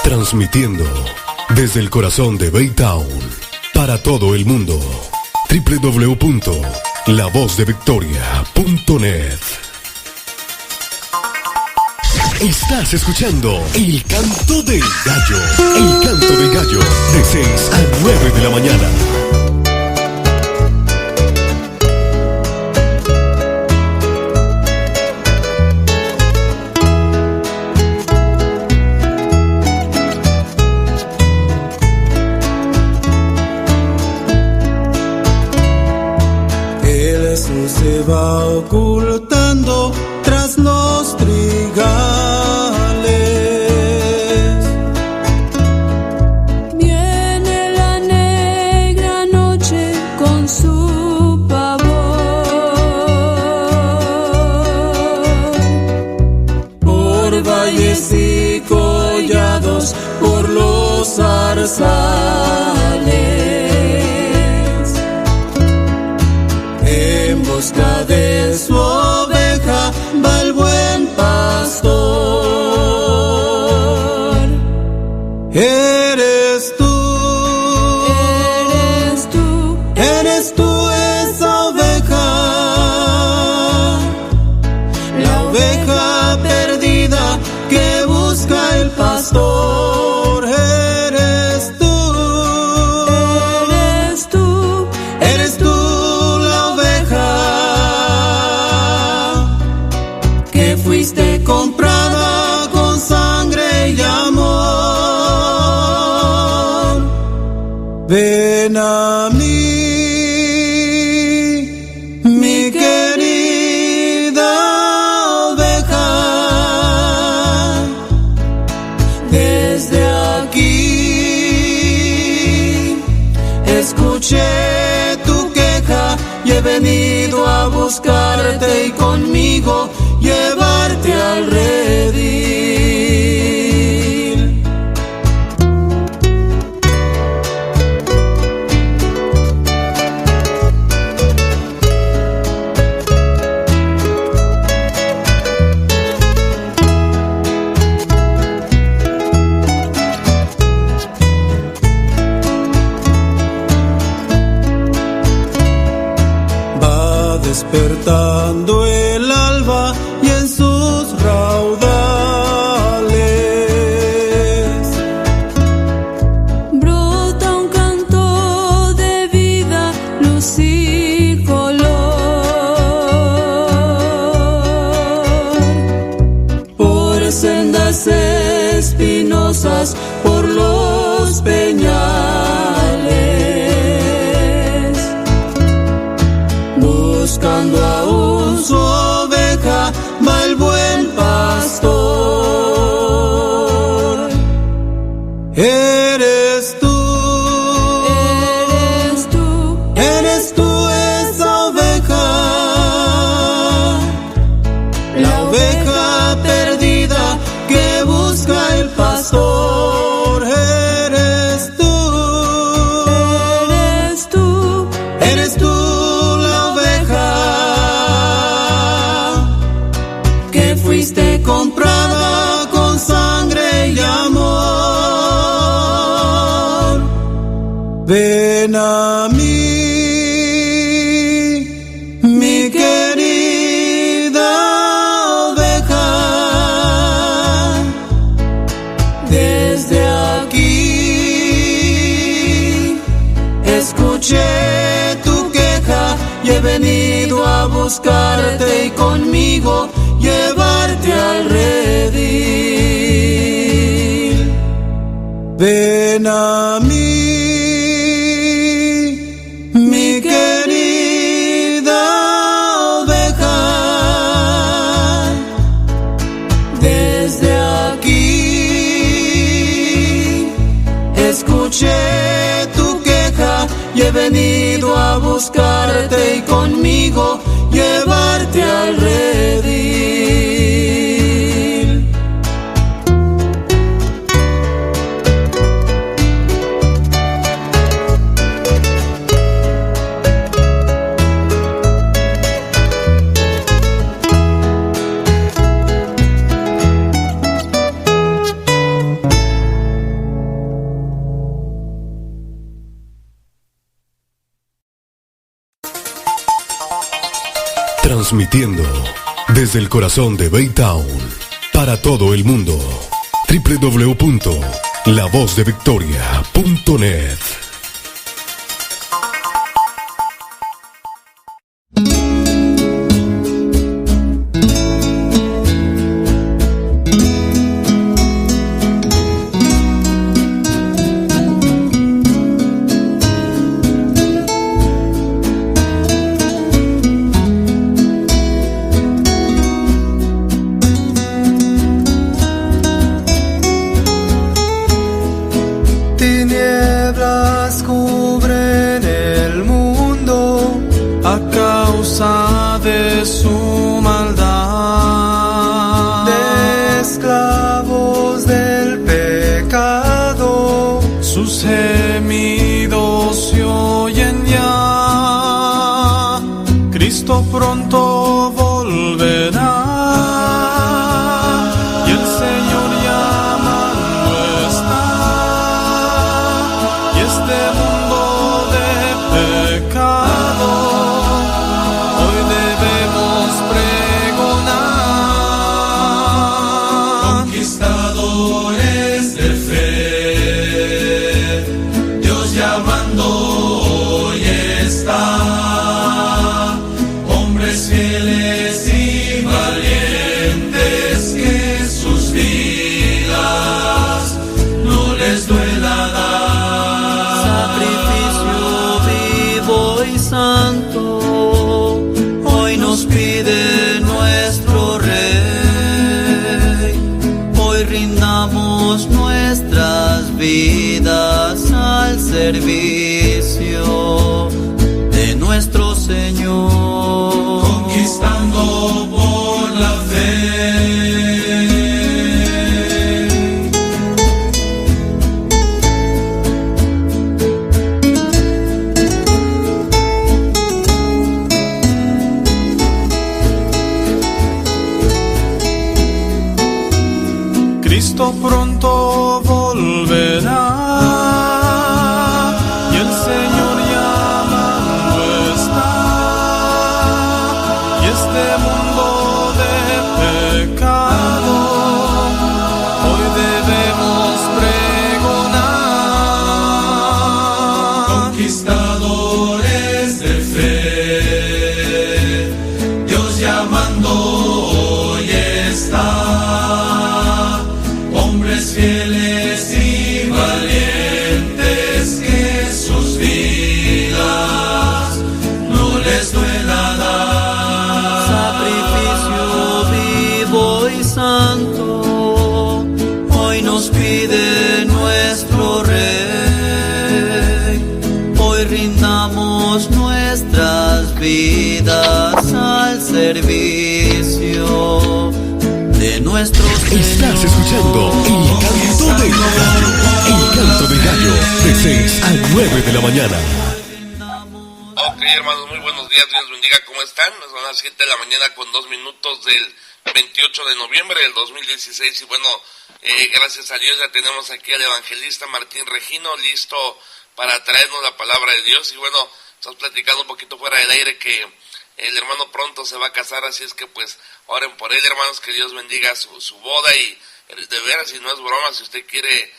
Transmitiendo desde el corazón de Baytown para todo el mundo. www.lavozdevictoria.net. Estás escuchando El Canto del Gallo. El Canto del Gallo, de 6 a 9 de la mañana. Se va ocultando tras los trigales. Viene la negra noche con su pavor. Por valles y collados, por los zarzales. En busca de su oveja va el buen pastor. Eres tú esa oveja, la oveja perdida que busca el pastor. Eres tú la oveja que fuiste comprada con sangre y amor. Ven a mí, mi querida oveja, desde aquí escuché tu queja y he venido a buscarte y conmigo llevarte al redil. Va despertando el alba y en sus raudales brota un canto de vida, luz y color. por sendas espinosas, por los peñales, buscando aún su oveja va el buen pastor. Eres tú esa oveja, la oveja perdida que busca el pastor. Eres tú la oveja que fuiste comprada con sangre y amor. Ven a mí, mi querida oveja, desde aquí escuché tu queja y he venido a buscarte y conmigo llevarte al redil. Ven a mí, mi querida oveja, desde aquí escuché tu queja y he venido a buscarte y conmigo llevarte al redil. Transmitiendo desde el corazón de Baytown para todo el mundo. www.lavozdevictoria.net. Pronto volverá y el Señor llamando está, y este mundo de pecado hoy debemos pregonar. Conquistadores de fe, Dios llamando hoy está. Fieles y valientes, que sus vidas no les duela dar. Sacrificio vivo y santo, hoy nos pide nuestro Rey. Hoy rindamos nuestras vidas al servicio de nuestro Señor. Conquistando por la fe. Cristo pronto volverá. Conquistadores de fe, Dios llamando hoy está. Hombres fieles y valientes, que sus vidas no les duela dar. Sacrificio vivo y santo, hoy nos pide nuestro Rey. Rindamos nuestras vidas al servicio de nuestro Señor. Estás escuchando El Canto del Gallo. El Canto del Gallo, de 6 a 9 de la mañana. Ok, hermanos, muy buenos días, Dios bendiga, ¿cómo están? Son las 7 de la mañana con 2 minutos del 28 de noviembre del 2016 y bueno, gracias a Dios ya tenemos aquí al evangelista Martín Regino listo para traernos la palabra de Dios. Y bueno, estamos platicando un poquito fuera del aire que el hermano pronto se va a casar, así es que pues oren por él, hermanos, que Dios bendiga su boda. Y de veras, si no es broma, si usted quiere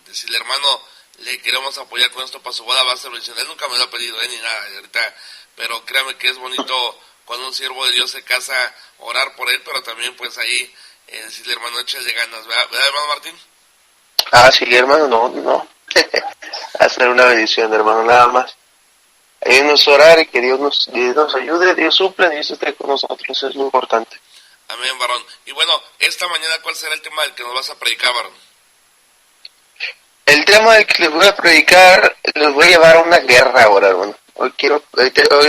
decirle, hermano, le queremos apoyar con esto para su boda, va a ser bendición. Él nunca me lo ha pedido, ni nada ahorita, pero créame que es bonito cuando un siervo de Dios se casa, orar por él, pero también pues ahí decirle, hermano, échale ganas, ¿verdad, hermano Martín? Ah, sí, hermano, no. Hacer una bendición, hermano, nada más. Ayúdenos a orar y que Dios nos ayude, Dios suple, Dios esté con nosotros, es lo importante. Amén, varón. Y bueno, esta mañana, ¿cuál será el tema del que nos vas a predicar, varón? El tema del que les voy a predicar, les voy a llevar a una guerra ahora, hermano. Hoy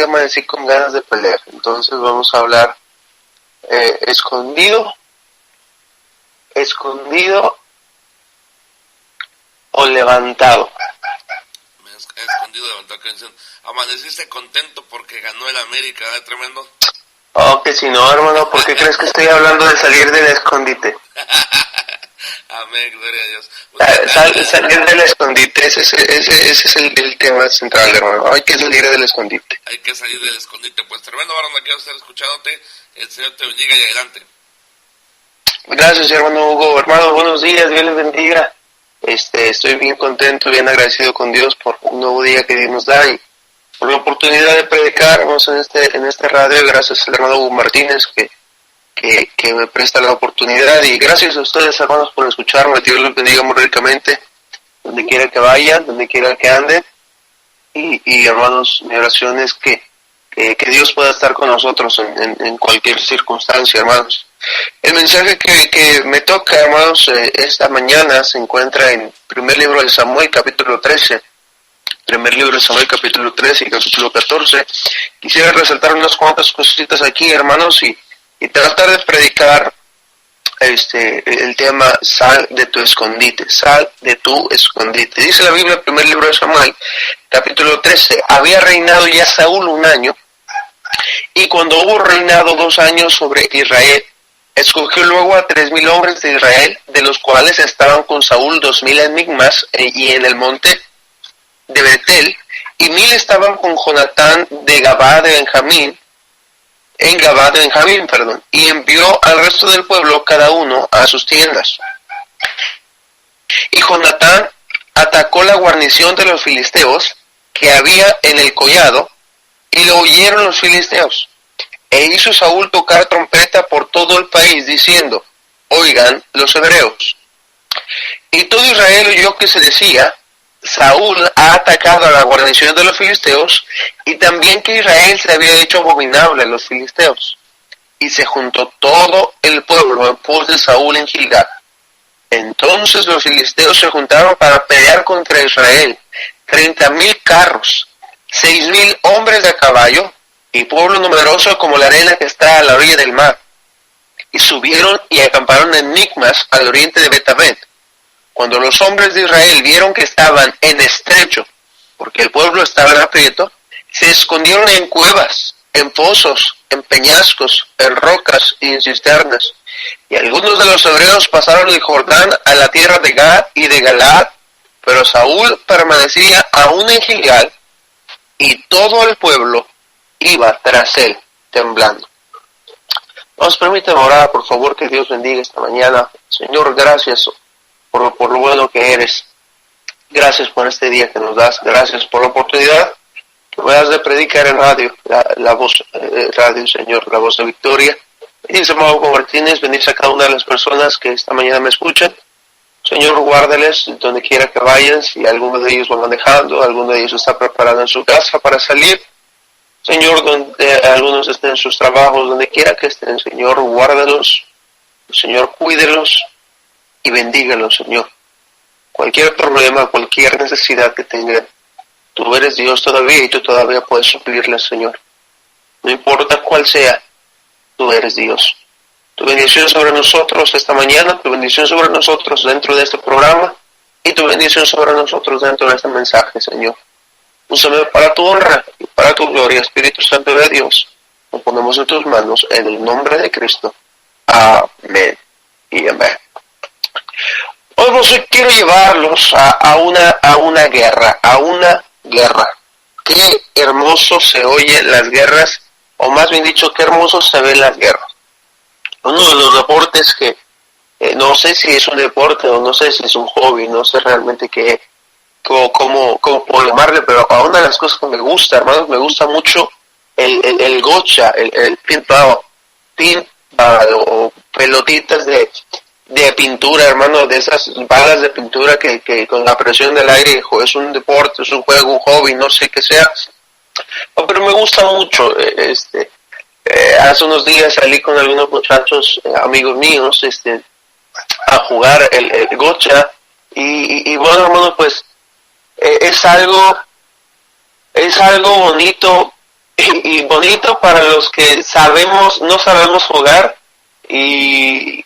amanecí con ganas de pelear, entonces vamos a hablar escondido o levantado. Escondido, levantado, que dicen, amaneciste contento porque ganó el América, ¿verdad? Tremendo. Oh, que si no, hermano, ¿por qué crees que estoy hablando de salir del escondite? Amén, gloria a Dios. Salir del escondite, ese es el tema central, hermano. Hay que salir del escondite. Hay que salir del escondite. Pues tremendo, varón, aquí a estar escuchándote. El Señor te bendiga y adelante. Gracias, hermano Hugo. Hermano, buenos días, Dios les bendiga. Estoy bien contento, bien agradecido con Dios por un nuevo día que Dios nos da y por la oportunidad de predicar en este radio. Gracias al hermano Hugo Martínez que me presta la oportunidad, y gracias a ustedes, hermanos, por escucharme. Dios los bendiga muy ricamente donde quiera que vayan, donde quiera que anden, y hermanos, mi oración es que Dios pueda estar con nosotros en cualquier circunstancia, hermanos. El mensaje que me toca, hermanos, esta mañana se encuentra en primer libro de Samuel, capítulo 13. Primer libro de Samuel, capítulo 13 y capítulo 14. Quisiera resaltar unas cuantas cositas aquí, hermanos, y tratar de predicar el tema sal de tu escondite, sal de tu escondite. Dice la Biblia, el primer libro de Samuel, capítulo 13, había reinado ya Saúl 1 año, y cuando hubo reinado 2 años sobre Israel, escogió luego a 3,000 hombres de Israel, de los cuales estaban con Saúl 2,000 en Micmas y en el monte de Betel, y 1,000 estaban con Jonatán de Gabá de Benjamín, y envió al resto del pueblo cada uno a sus tiendas. Y Jonatán atacó la guarnición de los filisteos que había en el collado, y lo oyeron los filisteos. E hizo Saúl tocar trompeta por todo el país, diciendo: oigan los hebreos. Y todo Israel oyó que se decía: Saúl ha atacado a la guarnición de los filisteos, y también que Israel se había hecho abominable a los filisteos. Y se juntó todo el pueblo en pos de Saúl en Gilgal. Entonces los filisteos se juntaron para pelear contra Israel, 30,000 carros, 6,000 hombres de caballo, y pueblo numeroso como la arena que está a la orilla del mar. Y subieron y acamparon en Micmas, al oriente de Bet-aven. Cuando los hombres de Israel vieron que estaban en estrecho, porque el pueblo estaba en aprieto, se escondieron en cuevas, en pozos, en peñascos, en rocas y en cisternas. Y algunos de los hebreos pasaron el Jordán a la tierra de Gad y de Galaad, pero Saúl permanecía aún en Gilgal, y todo el pueblo iba tras él, temblando. Nos permiten orar, por favor, que Dios bendiga esta mañana. Señor, gracias por lo bueno que eres. Gracias por este día que nos das. Gracias por la oportunidad que me das de predicar en radio, la voz radio, Señor, la voz de victoria. Bendice a Hugo Martínez, bendice a cada una de las personas que esta mañana me escuchan. Señor, guárdales donde quiera que vayan. Si alguno de ellos va manejando, alguno de ellos está preparado en su casa para salir, Señor, donde algunos estén en sus trabajos, donde quiera que estén, Señor, guárdalos, Señor, cuídelos y bendígalos, Señor. Cualquier problema, cualquier necesidad que tengan, tú eres Dios todavía y tú todavía puedes suplirles, Señor. No importa cuál sea, tú eres Dios. Tu bendición sobre nosotros esta mañana, tu bendición sobre nosotros dentro de este programa y tu bendición sobre nosotros dentro de este mensaje, Señor. Úsame para tu honra y para tu gloria, Espíritu Santo de Dios. Nos ponemos en tus manos en el nombre de Cristo. Amén y amén. Hoy quiero llevarlos a una guerra. Qué hermoso se oyen las guerras, o más bien dicho, qué hermoso se ven las guerras. Uno de los deportes que no sé si es un deporte o no sé si es un hobby, no sé realmente cómo puedo llamarle, pero a una de las cosas que me gusta, hermanos, me gusta mucho el gocha, el paintball o pelotitas de pintura, hermano, de esas balas de pintura que con la presión del aire, es un deporte, es un juego, un hobby, no sé qué sea, pero me gusta mucho. Hace unos días salí con algunos muchachos, amigos míos, a jugar el gocha, y bueno, hermano, pues es algo bonito, y bonito para los que no sabemos jugar, y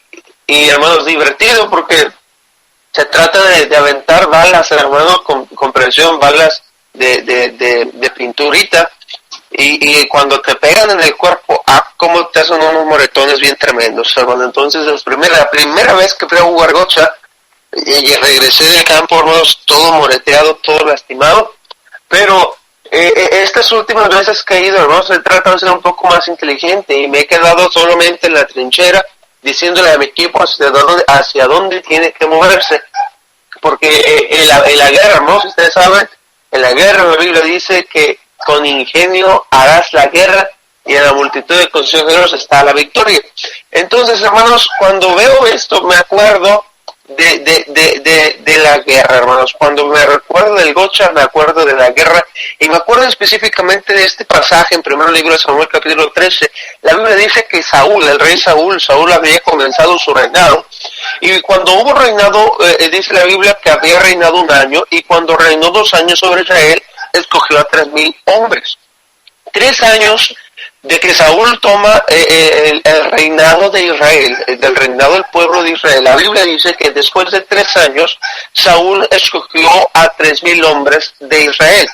hermanos, divertido, porque se trata de aventar balas, hermano, con presión, balas de pinturita, y cuando te pegan en el cuerpo, como te hacen unos moretones bien tremendos, hermano. Entonces la primera vez que fui a jugar gocha, y regresé del campo, hermanos, todo moreteado, todo lastimado, pero estas últimas veces que he ido, hermanos, he tratado de ser un poco más inteligente y me he quedado solamente en la trinchera diciéndole a mi equipo hacia dónde tiene que moverse, porque en la guerra, hermanos, ustedes saben, en la guerra la Biblia dice que con ingenio harás la guerra y en la multitud de consejeros está la victoria. Entonces, hermanos, cuando veo esto me acuerdo de la guerra, hermanos. Cuando me recuerdo del Gocha, me acuerdo de la guerra, y me acuerdo específicamente de este pasaje en primer libro de Samuel, capítulo 13. La Biblia dice que Saúl, el rey Saúl había comenzado su reinado, y cuando hubo reinado, dice la Biblia que había reinado 1 año, y cuando reinó 2 años sobre Israel, escogió a 3,000 hombres. 3 años de que Saúl toma el reinado de Israel, del reinado del pueblo de Israel. La Biblia dice que después de 3 años, Saúl escogió a 3,000 hombres de Israel.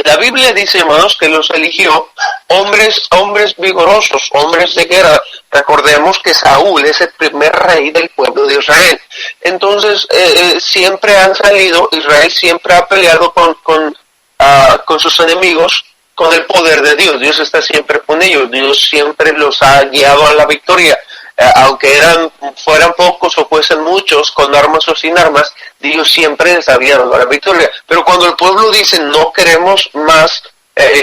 La Biblia dice, hermanos, que los eligió hombres vigorosos, hombres de guerra. Recordemos que Saúl es el primer rey del pueblo de Israel. Entonces, siempre han salido, Israel siempre ha peleado con sus enemigos, con el poder de Dios. Dios está siempre con ellos. Dios siempre los ha guiado a la victoria. Aunque fueran pocos o fuesen muchos, con armas o sin armas, Dios siempre les ha guiado a la victoria. Pero cuando el pueblo dice, no queremos más,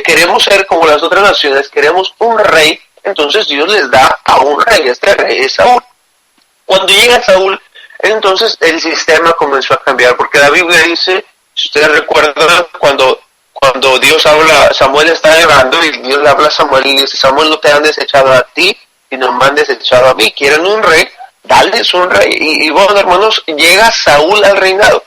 queremos ser como las otras naciones, queremos un rey, entonces Dios les da a un rey. Este rey es Saúl. Cuando llega Saúl, entonces el sistema comenzó a cambiar, porque la Biblia dice, si ustedes recuerdan, cuando Dios habla, Samuel está orando y Dios le habla a Samuel y dice, Samuel, no te han desechado a ti, sino me han desechado a mí. ¿Quieren un rey? Dales un rey. Y bueno, hermanos, llega Saúl al reinado.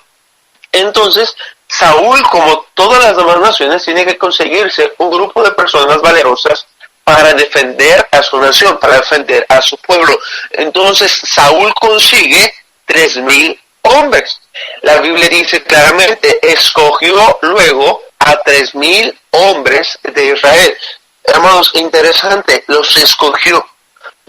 Entonces, Saúl, como todas las demás naciones, tiene que conseguirse un grupo de personas valerosas para defender a su nación, para defender a su pueblo. Entonces, Saúl consigue 3,000 hombres. La Biblia dice claramente, escogió luego a 3,000 hombres de Israel. Hermanos, interesante, los escogió.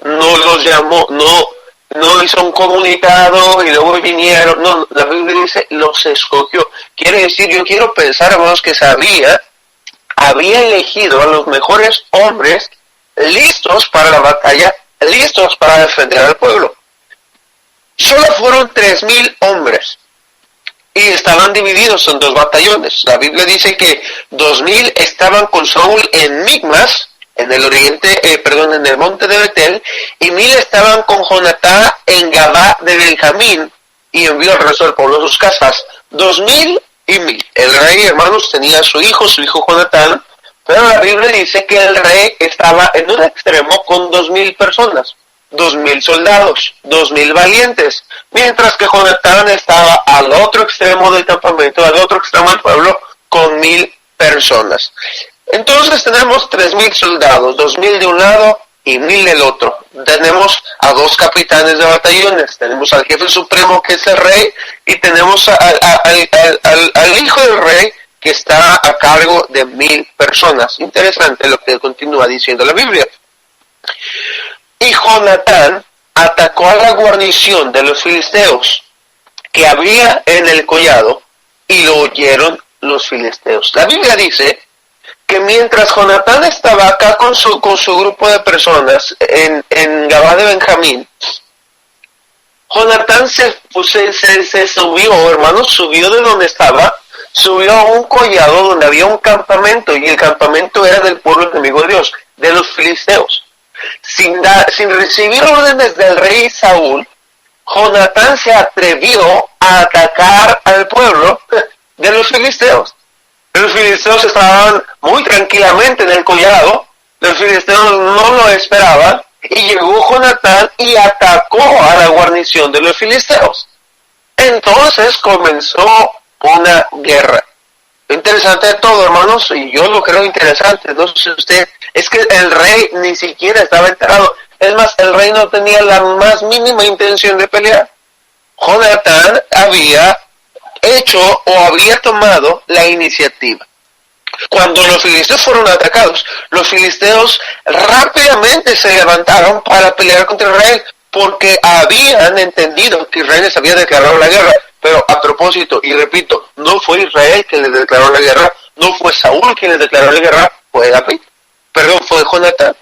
No los llamó, no hizo un comunicado y luego vinieron. No, la Biblia dice, los escogió. Quiere decir, yo quiero pensar, hermanos, que había elegido a los mejores hombres listos para la batalla, listos para defender al pueblo. Solo fueron 3,000 hombres. Y estaban divididos en 2 batallones. La Biblia dice que 2,000 estaban con Saúl en Micmas, en el en el monte de Betel, y 1,000 estaban con Jonatán en Gabá de Benjamín, y envió al resto del pueblo a sus casas. 2,000 y 1,000. El rey, hermanos, tenía a su hijo Jonatán, pero la Biblia dice que el rey estaba en un extremo con 2,000 personas. 2,000 soldados, 2,000 valientes, mientras que Jonatán estaba al otro extremo del campamento, al otro extremo del pueblo, con 1,000 personas. Entonces tenemos 3,000 soldados, 2,000 de un lado y 1,000 del otro. Tenemos a 2 capitanes de batallones, tenemos al jefe supremo que es el rey, y tenemos al hijo del rey que está a cargo de 1,000 personas. Interesante lo que continúa diciendo la Biblia. Y Jonatán atacó a la guarnición de los filisteos que había en el collado, y lo oyeron los filisteos. La Biblia dice que mientras Jonatán estaba acá con su grupo de personas en Gabá de Benjamín, Jonatán se subió, hermanos, subió de donde estaba, subió a un collado donde había un campamento, y el campamento era del pueblo enemigo de Dios, de los filisteos. Sin recibir órdenes del rey Saúl, Jonatán se atrevió a atacar al pueblo de los filisteos. Los filisteos estaban muy tranquilamente en el collado, los filisteos no lo esperaban, y llegó Jonatán y atacó a la guarnición de los filisteos. Entonces comenzó una guerra. Lo interesante de todo, hermanos, y yo lo creo interesante, no sé usted, es que el rey ni siquiera estaba enterado. Es más, el rey no tenía la más mínima intención de pelear. Jonatán había hecho o había tomado la iniciativa. Cuando los filisteos fueron atacados, los filisteos rápidamente se levantaron para pelear contra Israel. porque habían entendido que Israel les había declarado la guerra. Pero a propósito, y repito, no fue Israel quien les declaró la guerra, no fue Saúl quien les declaró la guerra, fue David, fue Jonatán.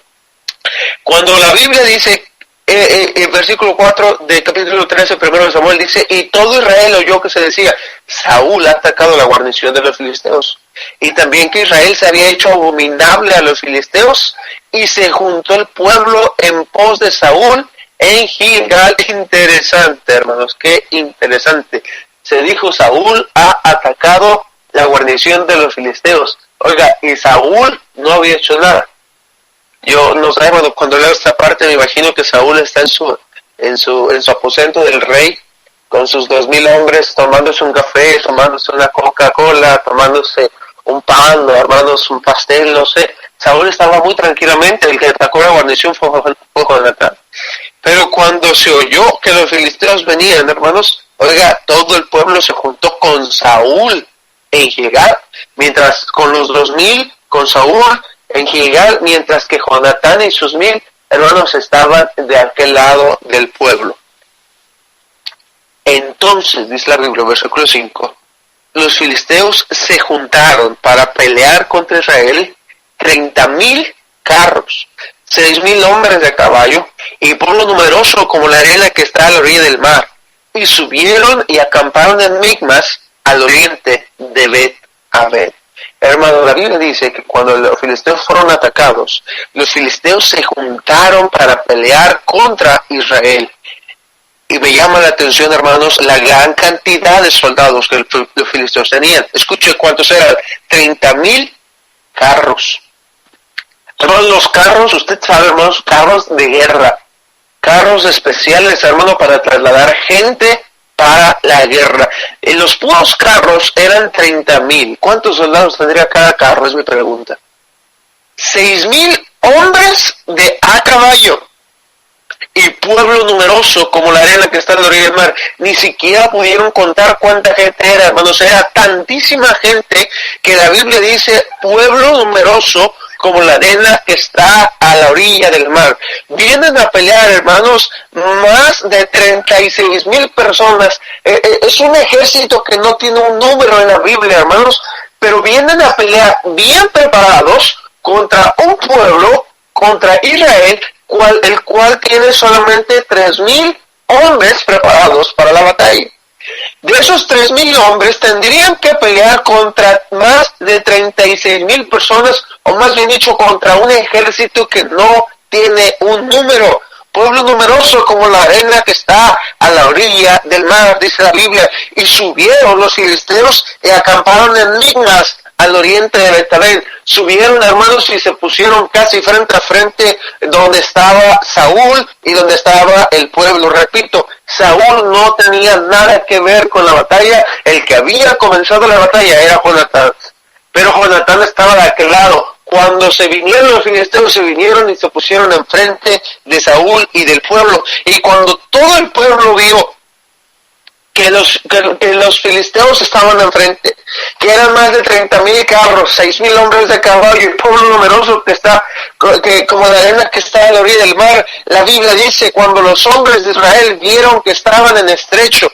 Cuando la Biblia dice, en versículo 4 del capítulo 13, primero de Samuel, dice, y todo Israel oyó que se decía, Saúl ha atacado la guarnición de los filisteos. Y también que Israel se había hecho abominable a los filisteos, y se juntó el pueblo en pos de Saúl en Gilgal. Interesante, hermanos, qué interesante. Se dijo, Saúl ha atacado la guarnición de los filisteos. Oiga, y Saúl no había hecho nada. Yo no sé, cuando leo esta parte me imagino que Saúl está en su aposento del rey, con sus 2000 hombres, tomándose un café, tomándose una Coca-Cola, tomándose un pan, armándose un pastel, no sé. Saúl estaba muy tranquilamente, el que atacó la guarnición fue Jonatán. Pero cuando se oyó que los filisteos venían, hermanos, oiga, todo el pueblo se juntó con Saúl en Gilgal, mientras con los 2000, con Saúl en Gilgal, mientras que Jonatán y sus 1000 hermanos estaban de aquel lado del pueblo. Entonces, dice la Biblia, versículo 5, los filisteos se juntaron para pelear contra Israel, 30,000 carros, 6,000 hombres de caballo, y pueblo numeroso como la arena que está a la orilla del mar, y subieron y acamparon en Micmas, al oriente de Bet-Aved. Hermano, la Biblia dice que cuando los filisteos fueron atacados, los filisteos se juntaron para pelear contra Israel. Y me llama la atención, hermanos, la gran cantidad de soldados que los filisteos tenían. Escuche cuántos eran, 30,000 carros. Hermanos, los carros, usted sabe, hermanos, carros de guerra, carros especiales, hermano, para trasladar gente para la guerra. Los puros carros eran 30,000. ¿Cuántos soldados tendría cada carro? Es mi pregunta. 6,000 hombres de a caballo. Y pueblo numeroso como la arena que está en la orilla del mar. Ni siquiera pudieron contar cuánta gente era, hermanos. Era tantísima gente que la Biblia dice pueblo numeroso como la arena que está a la orilla del mar. Vienen a pelear, hermanos, más de 36,000 personas. Es un ejército que no tiene un número en la Biblia, hermanos, pero vienen a pelear bien preparados contra un pueblo, contra Israel, el cual tiene solamente 3,000 hombres preparados para la batalla. De esos 3,000 hombres tendrían que pelear contra más de 36,000 personas, o más bien dicho, contra un ejército que no tiene un número. Pueblo numeroso como la arena que está a la orilla del mar, dice la Biblia. Y subieron los filisteos y acamparon en Micmas, al oriente de Bet-Aved. Subieron, hermanos, y se pusieron casi frente a frente donde estaba Saúl y donde estaba el pueblo. Repito, Saúl no tenía nada que ver con la batalla. El que había comenzado la batalla era Jonatán. Pero Jonatán estaba de aquel lado. Cuando se vinieron los filisteos, se vinieron y se pusieron enfrente de Saúl y del pueblo. Y cuando todo el pueblo vio que los filisteos estaban enfrente, que eran más de 30,000 carros, 6,000 hombres de caballo, y pueblo numeroso que como la arena que está a la orilla del mar, la Biblia dice, cuando los hombres de Israel vieron que estaban en estrecho,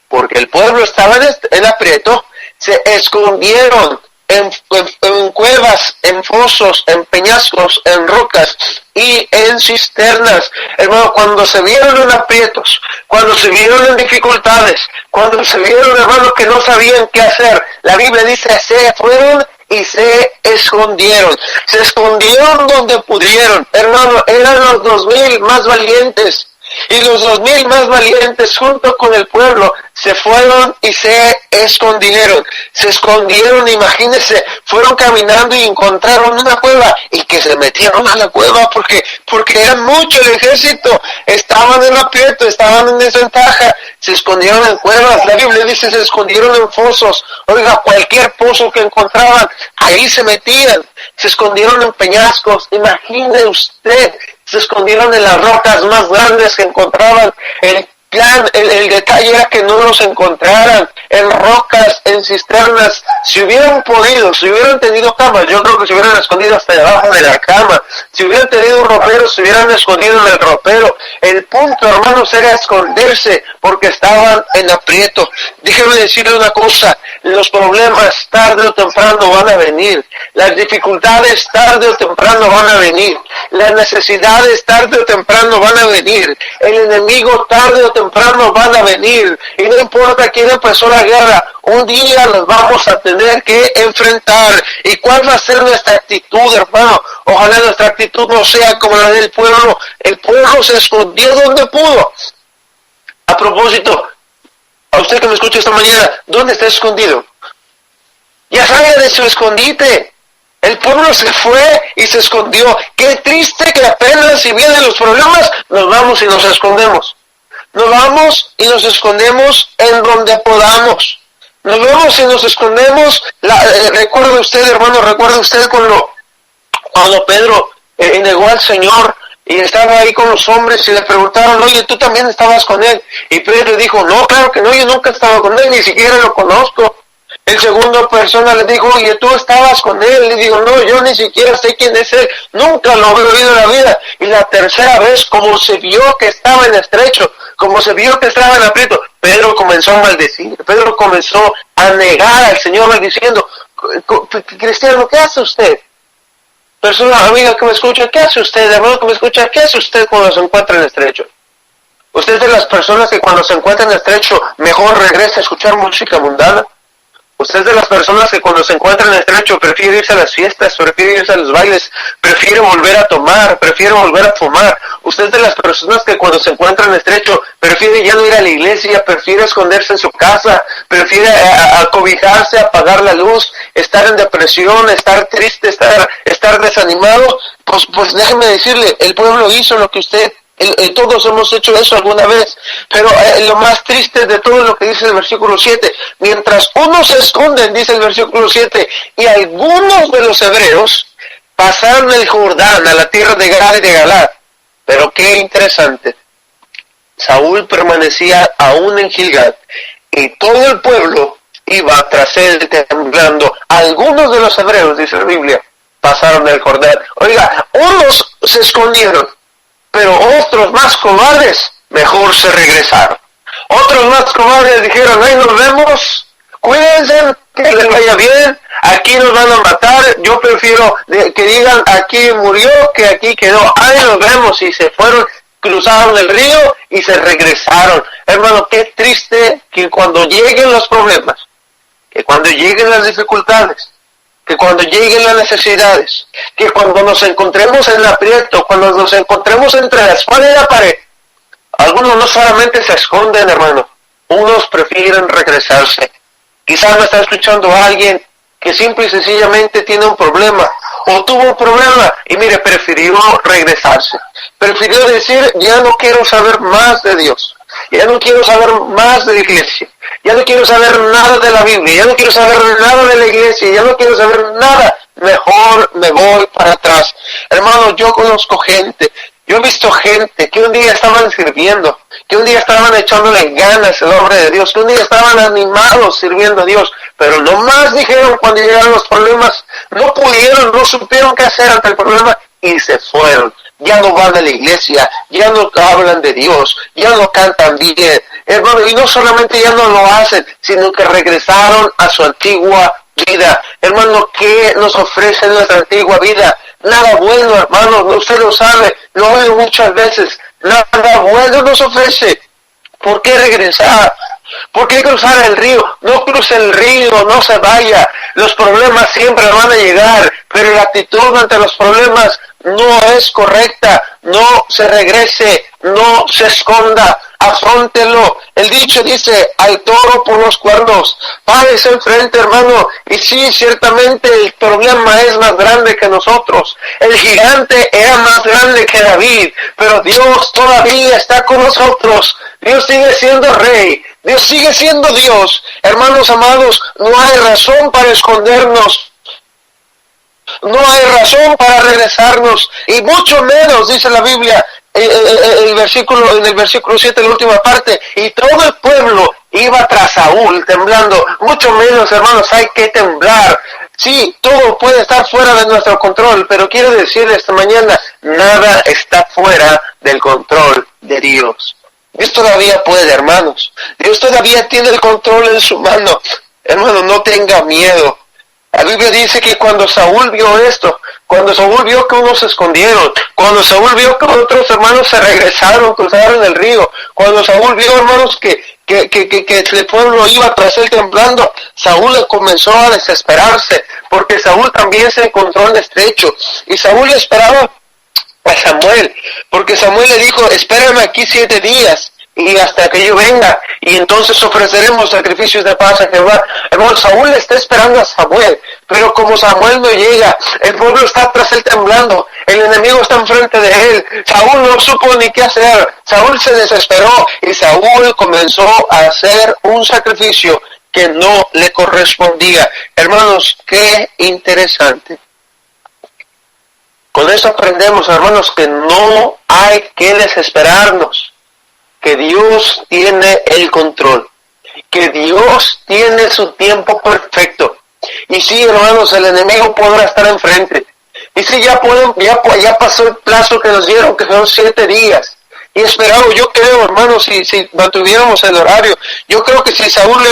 porque el pueblo estaba en aprieto, se escondieron en cuevas, en fosos, en peñascos, en rocas y en cisternas. Hermano, cuando se vieron en aprietos, cuando se vieron en dificultades, cuando se vieron, hermanos, que no sabían qué hacer, la Biblia dice, se fueron y se escondieron. Se escondieron donde pudieron. Hermano, eran los 2,000 más valientes. Y los 2,000 más valientes junto con el pueblo se fueron y se escondieron. Se escondieron, imagínense, fueron caminando y encontraron una cueva y que se metieron a la cueva porque eran mucho el ejército, estaban en aprieto, estaban en desventaja, se escondieron en cuevas. La Biblia dice se escondieron en fosos. Oiga, cualquier pozo que encontraban, ahí se metían. Se escondieron en peñascos, imagine usted. Se escondieron en las rocas más grandes que encontraban. plan, el detalle era que no los encontraran en rocas, en cisternas. Si hubieran podido, si hubieran tenido camas, yo creo que se hubieran escondido hasta debajo de la cama. Si hubieran tenido un ropero, se hubieran escondido en el ropero. El punto, hermanos, era esconderse porque estaban en aprieto. Déjenme decirle una cosa, los problemas tarde o temprano van a venir. Las dificultades tarde o temprano van a venir. Las necesidades tarde o temprano van a venir. El enemigo tarde o temprano van a venir. Y no importa quién empezó la guerra, un día los vamos a tener que enfrentar. ¿Y cuál va a ser nuestra actitud, hermano? Ojalá nuestra actitud no sea como la del pueblo. El pueblo se escondió donde pudo. A propósito, a usted que me escucha esta mañana, ¿dónde está escondido? Ya salga de su escondite. El pueblo se fue y se escondió. Qué triste que apenas si vienen los problemas, nos vamos y nos escondemos. Nos vamos y nos escondemos en donde podamos. Nos vamos y nos escondemos. Recuerde usted, hermano, recuerde usted cuando Pedro negó al Señor y estaba ahí con los hombres y le preguntaron, oye, ¿tú también estabas con él? Y Pedro dijo, no, claro que no, yo nunca estaba con él, ni siquiera lo conozco. El segundo persona le dijo, oye, ¿tú estabas con él? Le digo, no, yo ni siquiera sé quién es él, nunca lo he oído en la vida. Y la tercera vez, como se vio que estaba en estrecho, como se vio que estaba en aprieto, Pedro comenzó a maldecir, Pedro comenzó a negar al Señor diciendo, cristiano, ¿qué hace usted? Persona, amiga que me escucha, ¿qué hace usted? Hermano que me escucha, ¿qué hace usted cuando se encuentra en estrecho? ¿Usted es de las personas que cuando se encuentra en estrecho mejor regresa a escuchar música mundana? ¿Usted es de las personas que cuando se encuentra en estrecho prefiere irse a las fiestas, prefiere irse a los bailes, prefiere volver a tomar, prefiere volver a fumar? ¿Usted es de las personas que cuando se encuentra en estrecho prefiere ya no ir a la iglesia, prefiere esconderse en su casa, prefiere acobijarse, apagar la luz, estar en depresión, estar triste, estar desanimado? Pues déjeme decirle, el pueblo hizo lo que usted... todos hemos hecho eso alguna vez, pero lo más triste de todo lo que dice el versículo 7, mientras unos se esconden, dice el versículo 7, y algunos de los hebreos pasaron el Jordán a la tierra de Gad y de Galad. Pero qué interesante, Saúl permanecía aún en Gilgal y todo el pueblo iba tras él temblando. Algunos de los hebreos, dice la Biblia, pasaron el Jordán. Oiga, unos se escondieron, pero otros más cobardes mejor se regresaron. Otros más cobardes dijeron, ahí nos vemos, cuídense, que les vaya bien, aquí nos van a matar, yo prefiero que digan aquí murió que aquí quedó, ahí nos vemos, y se fueron, cruzaron el río y se regresaron. Hermano, qué triste que cuando lleguen los problemas, que cuando lleguen las dificultades, que cuando lleguen las necesidades, que cuando nos encontremos en el aprieto, cuando nos encontremos entre la espada y la pared, algunos no solamente se esconden, hermano, unos prefieren regresarse. Quizás me está escuchando alguien que simple y sencillamente tiene un problema, o tuvo un problema, y mire, prefirió regresarse. Prefirió decir, ya no quiero saber más de Dios, ya no quiero saber más de la iglesia, ya no quiero saber nada de la Biblia, ya no quiero saber nada de la iglesia, ya no quiero saber nada, mejor me voy para atrás. Hermano, yo conozco gente, yo he visto gente que un día estaban sirviendo, que un día estaban echándole ganas al nombre de Dios, que un día estaban animados sirviendo a Dios, pero nomás dijeron cuando llegaron los problemas, no pudieron, no supieron qué hacer ante el problema y se fueron. Ya no van a la iglesia, ya no hablan de Dios, ya no cantan bien, hermano, y no solamente ya no lo hacen, sino que regresaron a su antigua vida. Hermano, ¿qué nos ofrece nuestra antigua vida? Nada bueno, hermano, usted lo sabe, lo oigo muchas veces, nada bueno nos ofrece. ¿Por qué regresar? ¿Por qué cruzar el río? No cruce el río, no se vaya. Los problemas siempre van a llegar, pero la actitud ante los problemas no es correcta. No se regrese, no se esconda, afróntelo. El dicho dice, al toro por los cuernos. Párese enfrente, hermano. Y sí, ciertamente el problema es más grande que nosotros. El gigante era más grande que David, pero Dios todavía está con nosotros. Dios sigue siendo rey. Dios sigue siendo Dios. Hermanos amados, no hay razón para escondernos. No hay razón para regresarnos. Y mucho menos, dice la Biblia, en el versículo 7, la última parte, y todo el pueblo iba tras Saúl temblando. Mucho menos, hermanos, hay que temblar. Sí, todo puede estar fuera de nuestro control, pero quiero decirles esta mañana, nada está fuera del control de Dios. Dios todavía puede, hermanos. Dios todavía tiene el control en su mano. Hermano, no tenga miedo. La Biblia dice que cuando Saúl vio esto, cuando Saúl vio que unos se escondieron, cuando Saúl vio que otros hermanos se regresaron, cruzaron el río, cuando Saúl vio, hermanos, que el pueblo iba tras él temblando, Saúl comenzó a desesperarse, porque Saúl también se encontró en estrecho, y Saúl esperaba a Samuel, porque Samuel le dijo, espérame aquí 7 días, y hasta que yo venga, y entonces ofreceremos sacrificios de paz a Jehová. Hermano, Saúl le está esperando a Samuel, pero como Samuel no llega, el pueblo está tras él temblando, el enemigo está enfrente de él, Saúl no supo ni qué hacer, Saúl se desesperó, y Saúl comenzó a hacer un sacrificio que no le correspondía. Hermanos, qué interesante. Con eso aprendemos, hermanos, que no hay que desesperarnos, que Dios tiene el control, que Dios tiene su tiempo perfecto. Y sí, hermanos, el enemigo podrá estar enfrente. Y sí, ya pasó el plazo que nos dieron, que son 7 días. Y esperamos, yo creo, hermanos, si mantuviéramos el horario, yo creo que si Samuel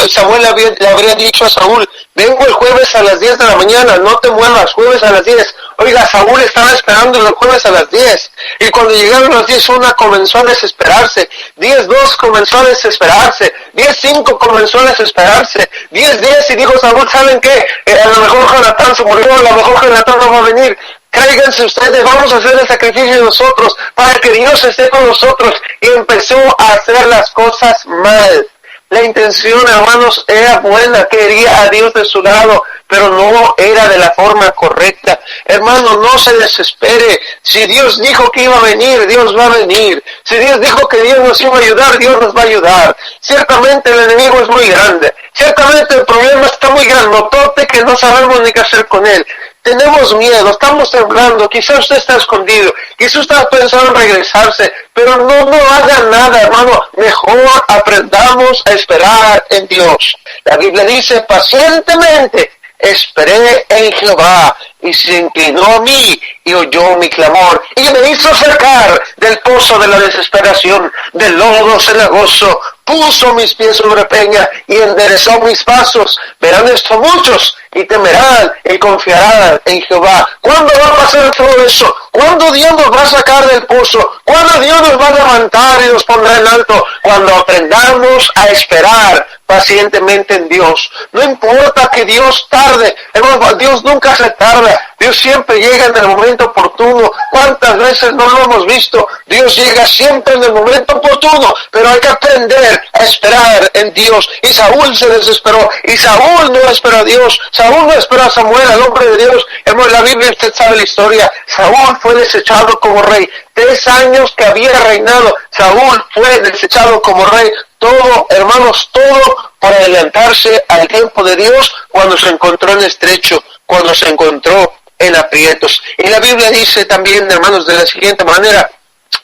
le habría dicho a Saúl, vengo el jueves a las 10 de la mañana, no te muevas, jueves a las 10. Oiga, Saúl estaba esperando el jueves a las 10. Y cuando llegaron las 10:01 comenzó a desesperarse. 10:02 comenzó a desesperarse. 10:05 comenzó a desesperarse. 10:10 y dijo Saúl, ¿saben qué? A lo mejor Jonatán se murió, a lo mejor Jonatán no va a venir. Tráiganse ustedes, vamos a hacer el sacrificio nosotros, para que Dios esté con nosotros. Y empezó a hacer las cosas mal. La intención, hermanos, era buena, quería a Dios de su lado, pero no era de la forma correcta. Hermano, no se desespere. Si Dios dijo que iba a venir, Dios va a venir. Si Dios dijo que Dios nos iba a ayudar, Dios nos va a ayudar. Ciertamente el enemigo es muy grande. Ciertamente el problema está muy grandotote que no sabemos ni qué hacer con él. Tenemos miedo, estamos temblando, quizás usted está escondido, quizás usted está pensando en regresarse, pero no haga nada, hermano. Mejor aprendamos a esperar en Dios. La Biblia dice, pacientemente esperé en Jehová, y se inclinó a mí y oyó mi clamor, y me hizo sacar del pozo de la desesperación, del lodo cenagoso, puso mis pies sobre peña y enderezó mis pasos. Verán esto muchos y temerán y confiarán en Jehová. ¿Cuándo va a pasar todo eso? ¿Cuándo Dios nos va a sacar del pozo? ¿Cuándo Dios nos va a levantar y nos pondrá en alto? Cuando aprendamos a esperar pacientemente en Dios. No importa que Dios tarde, hermano, Dios nunca se tarda. Dios siempre llega en el momento oportuno. ¿Cuántas veces no lo hemos visto? Dios llega siempre en el momento oportuno, pero hay que aprender a esperar en Dios. Y Saúl se desesperó, y Saúl no esperó a Dios, Saúl no esperó a Samuel, al hombre de Dios. En la Biblia usted sabe la historia. Saúl fue desechado como rey. 3 años que había reinado, Saúl fue desechado como rey. Todo, hermanos, todo para adelantarse al tiempo de Dios cuando se encontró en estrecho, cuando se encontró en aprietos. Y la Biblia dice también, hermanos, de la siguiente manera,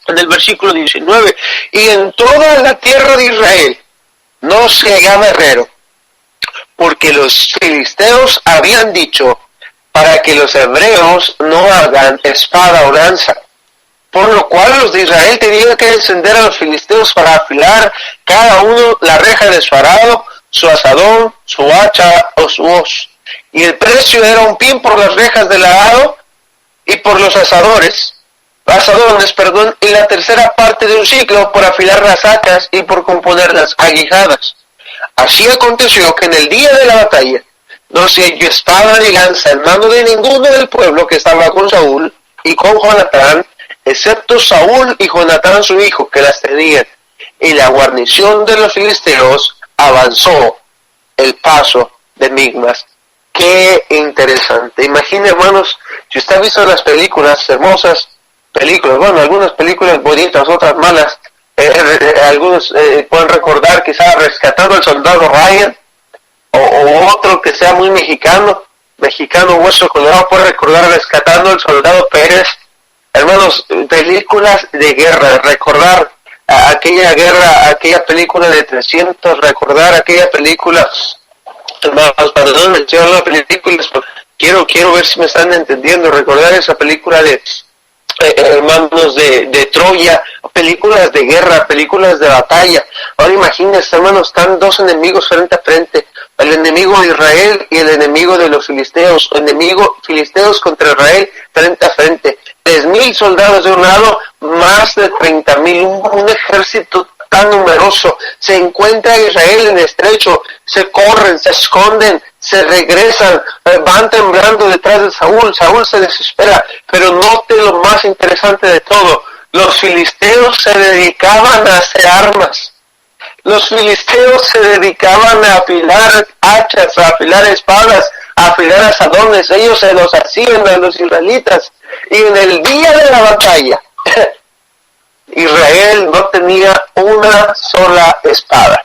en el versículo 19, y en toda la tierra de Israel no se hallaba herrero, porque los filisteos habían dicho, para que los hebreos no hagan espada o lanza. Por lo cual los de Israel tenían que descender a los filisteos para afilar cada uno la reja de su arado, su asadón, su hacha o su hoz. Y el precio era 1 pin por las rejas del arado y por los asadones, y la tercera parte de 1 siclo por afilar las hachas y por componer las aguijadas. Así aconteció que en el día de la batalla no se halló espada ni lanza en mano de ninguno del pueblo que estaba con Saúl y con Jonatán, excepto Saúl y Jonatán su hijo, que las tenían. Y la guarnición de los filisteos avanzó el paso de Migmas. Qué interesante. Imagine, hermanos, si usted ha visto las películas, hermosas películas, bueno, algunas películas bonitas, otras malas, algunos pueden recordar quizás Rescatando al Soldado Ryan, o otro que sea muy mexicano Hueso Colorado puede recordar Rescatando al Soldado Pérez. Hermanos, películas de guerra, recordar aquella guerra, aquella película de 300, recordar aquella película, hermanos, perdón, menciono las películas, quiero ver si me están entendiendo, recordar esa película de hermanos de Troya, películas de guerra, películas de batalla. Ahora imagínense, hermanos, están dos enemigos frente a frente, el enemigo de Israel y el enemigo de los filisteos, filisteos contra Israel frente a frente, 3,000 soldados de un lado, más de 30,000, un ejército tan numeroso. Se encuentra Israel en estrecho, se corren, se esconden, se regresan, van temblando detrás de Saúl se desespera, pero note lo más interesante de todo, los filisteos se dedicaban a hacer armas, los filisteos se dedicaban a afilar hachas, a afilar espadas, a afilar asadones, ellos se los hacían a los israelitas, y en el día de la batalla, Israel no tenía una sola espada.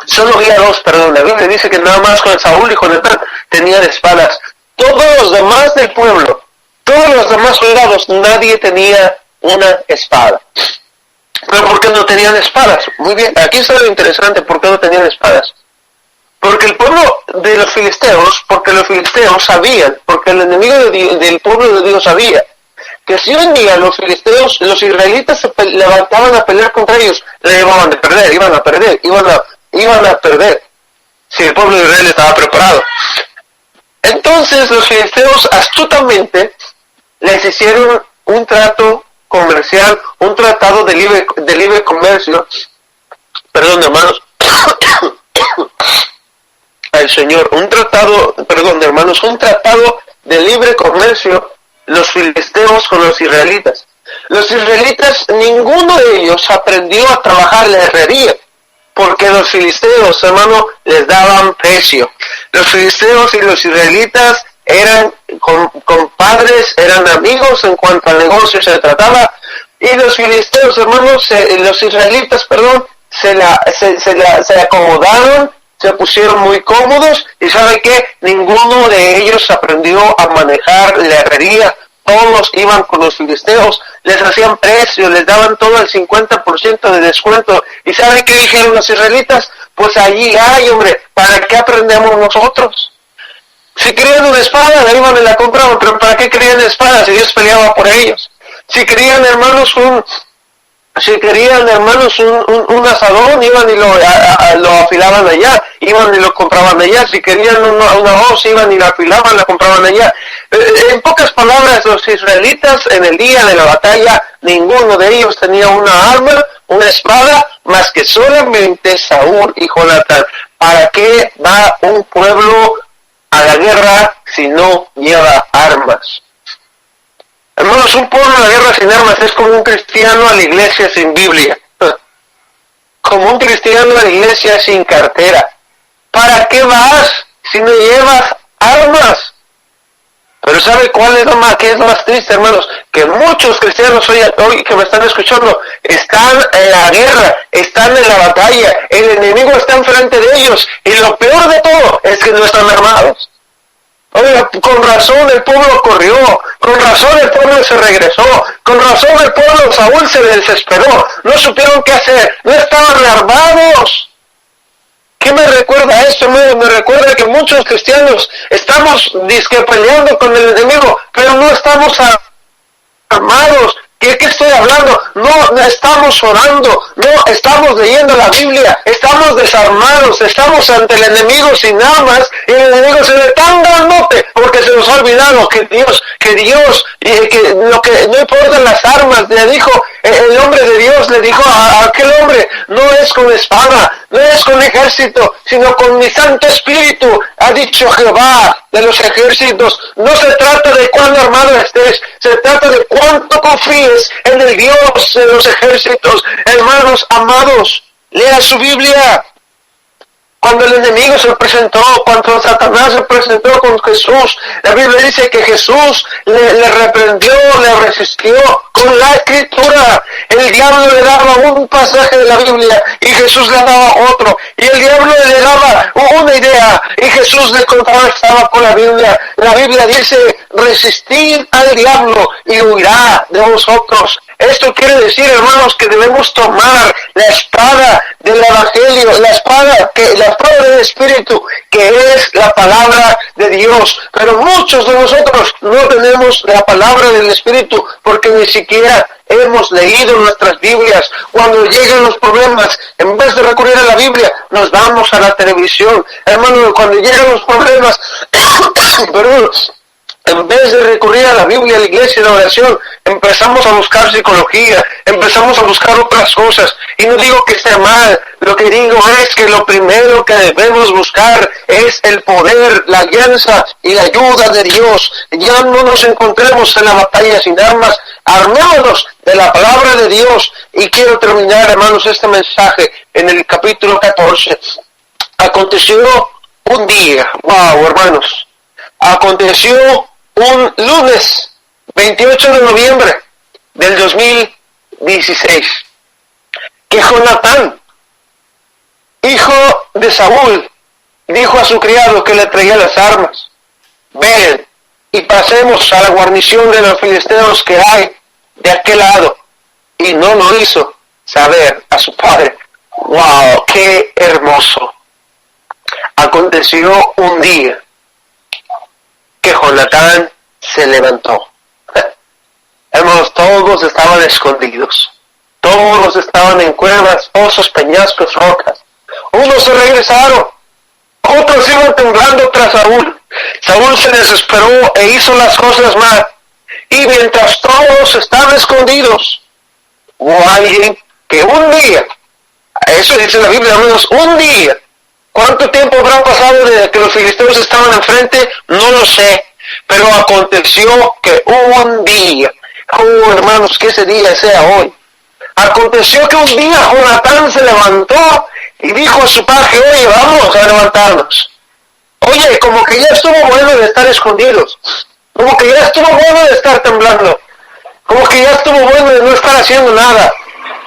Solo había dos, perdón. La Biblia dice que nada más con Saúl y Jonatán tenían espadas. Todos los demás del pueblo, todos los demás soldados, nadie tenía una espada. ¿Pero por qué no tenían espadas? Muy bien, aquí está lo interesante, ¿por qué no tenían espadas? Porque el pueblo de los filisteos sabían, porque el enemigo del pueblo de Dios sabía, que si un día los israelitas se levantaban a pelear contra ellos, iban a perder, si el pueblo de Israel estaba preparado. Entonces los filisteos astutamente les hicieron un trato comercial, un tratado de libre comercio, perdón hermanos, al Señor, un tratado de libre comercio, los filisteos con los israelitas. Los israelitas, ninguno de ellos aprendió a trabajar la herrería, porque los filisteos, hermano, les daban precio. Los filisteos y los israelitas eran compadres, eran amigos en cuanto al negocio se trataba, y los filisteos, hermanos, los israelitas, perdón, se acomodaron, se pusieron muy cómodos, y ¿sabe qué? Ninguno de ellos aprendió a manejar la herrería. Todos iban con los filisteos, les hacían precio, les daban todo el 50% de descuento. ¿Y sabe qué dijeron los israelitas? Pues allí hay, hombre, ¿para qué aprendemos nosotros? Si querían una espada, la iban y la compraban, pero ¿para qué querían espada si Dios peleaba por ellos? Si querían, hermanos, un asadón, iban y lo afilaban allá, iban y lo compraban allá. Si querían una hoz, iban y la afilaban, la compraban allá. En pocas palabras, los israelitas en el día de la batalla, ninguno de ellos tenía una arma, una espada, más que solamente Saúl y Jonatán. ¿Para qué va un pueblo a la guerra si no lleva armas? Hermanos, un pueblo a la guerra sin armas es como un cristiano a la iglesia sin Biblia, como un cristiano a la iglesia sin cartera. ¿Para qué vas si no llevas armas? Pero ¿sabe cuál es qué es lo más triste, hermanos? Que muchos cristianos hoy que me están escuchando están en la guerra, están en la batalla, el enemigo está enfrente de ellos, y lo peor de todo es que no están armados. Oiga, con razón el pueblo corrió, con razón el pueblo se regresó, con razón el pueblo Saúl se desesperó, no supieron qué hacer, no estaban armados. ¿Qué me recuerda esto, hermano? Me recuerda que muchos cristianos estamos peleando con el enemigo, pero no estamos armados. ¿Qué estoy hablando? No estamos orando, no estamos leyendo la Biblia, estamos desarmados, estamos ante el enemigo sin armas, y el enemigo se ve tan grandote porque se nos ha olvidado que no importan las armas. Le dijo el hombre de Dios, le dijo a aquel hombre, no es con espada, no es con ejército, sino con mi Santo Espíritu, ha dicho Jehová de los ejércitos. No se trata de cuán armado estés, se trata de cuánto confíes en el Dios de los ejércitos. Hermanos amados, lea su Biblia. Cuando el enemigo se presentó, cuando Satanás se presentó con Jesús, la Biblia dice que Jesús le reprendió, le resistió con la Escritura. El diablo le daba un pasaje de la Biblia y Jesús le daba otro. Y el diablo le daba una idea y Jesús le contrastaba con la Biblia. La Biblia dice, resistid al diablo y huirá de vosotros. Esto quiere decir, hermanos, que debemos tomar la espada del Evangelio, la espada del Espíritu, que es la palabra de Dios. Pero muchos de nosotros no tenemos la palabra del Espíritu porque ni siquiera hemos leído nuestras Biblias. Cuando llegan los problemas, en vez de recurrir a la Biblia, nos vamos a la televisión. Hermano, cuando llegan los problemas, perdón, en vez de recurrir a la Biblia, a la iglesia, a la oración, empezamos a buscar psicología, empezamos a buscar otras cosas. Y no digo que esté mal, lo que digo es que lo primero que debemos buscar es el poder, la alianza y la ayuda de Dios. Ya no nos encontremos en la batalla sin armas, armémonos de la palabra de Dios. Y quiero terminar, hermanos, este mensaje en el capítulo 14. Aconteció un día, wow, hermanos, aconteció un lunes 28 de noviembre del 2016 que Jonatán, hijo de Saúl, dijo a su criado que le traía las armas: ven y pasemos a la guarnición de los filisteos que hay de aquel lado. Y no lo hizo saber a su padre. ¡Wow! ¡Qué hermoso! Aconteció un día que Jonatán se levantó. Hermanos, todos estaban escondidos. Todos estaban en cuevas, pozos, peñascos, rocas. Unos se regresaron. Otros iban temblando tras Saúl. Saúl se desesperó e hizo las cosas mal. Y mientras todos estaban escondidos, hubo alguien que un día, eso dice la Biblia, hermanos, un día. ¿Cuánto tiempo habrá pasado desde que los filisteos estaban enfrente? No lo sé. Pero aconteció que un día, hermanos, que ese día sea hoy. Aconteció que un día Jonatán se levantó y dijo a su paje: oye, vamos a levantarnos. Oye, como que ya estuvo bueno de estar escondidos. Como que ya estuvo bueno de estar temblando. Como que ya estuvo bueno de no estar haciendo nada.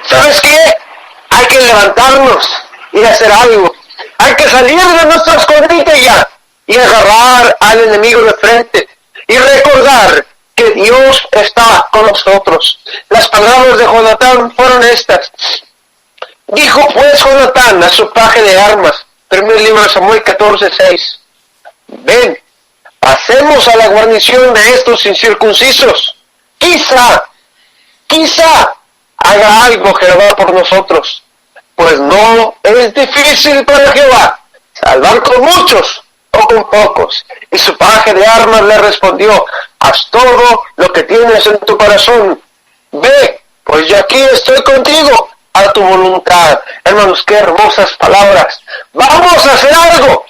¿Sabes qué? Hay que levantarnos y hacer algo. Hay que salir de nuestra escondite ya y agarrar al enemigo de frente y recordar que Dios está con nosotros. Las palabras de Jonatán fueron estas. Dijo pues Jonatán a su paje de armas, primer libro de Samuel 14:6, ven, pasemos a la guarnición de estos incircuncisos. Quizá haga algo Jehová por nosotros, pues no es difícil para Jehová salvar con muchos o con pocos. Y su paje de armas le respondió: haz todo lo que tienes en tu corazón. Ve, pues yo aquí estoy contigo, a tu voluntad. Hermanos, qué hermosas palabras. Vamos a hacer algo.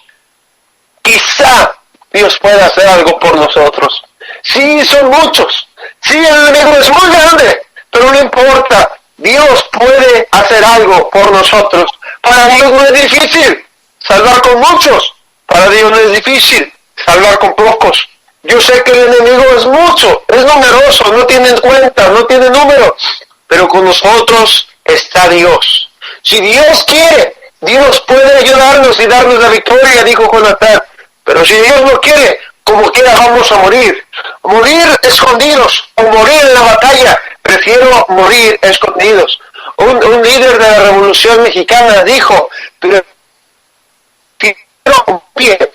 Quizá Dios pueda hacer algo por nosotros. Sí, son muchos. Sí, el enemigo es muy grande, pero no importa. Dios puede hacer algo por nosotros. Para Dios no es difícil salvar con muchos. Para Dios no es difícil salvar con pocos. Yo sé que el enemigo es mucho, es numeroso, no tiene cuenta, no tiene número. Pero con nosotros está Dios. Si Dios quiere, Dios puede ayudarnos y darnos la victoria, dijo Jonatán. Pero si Dios no quiere, como quiera vamos a morir. Morir escondidos o morir en la batalla. Prefiero morir escondidos. Un líder de la Revolución Mexicana dijo: prefiero un pie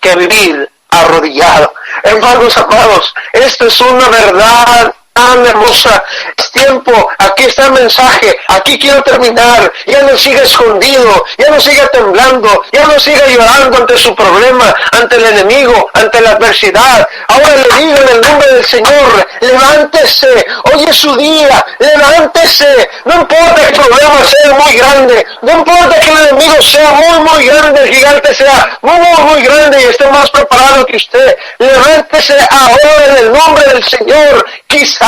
que vivir arrodillado. Hermanos amados, esto es una verdad tan hermosa. Es tiempo, aquí está el mensaje, aquí quiero terminar. Ya no siga escondido, ya no siga temblando, ya no siga llorando ante su problema, ante el enemigo, ante la adversidad. Ahora le digo en el nombre del Señor: levántese, hoy es su día, levántese. No importa que el problema sea muy grande, no importa que el enemigo sea muy grande, el gigante sea muy grande y esté más preparado que usted. Levántese ahora en el nombre del Señor. Quizá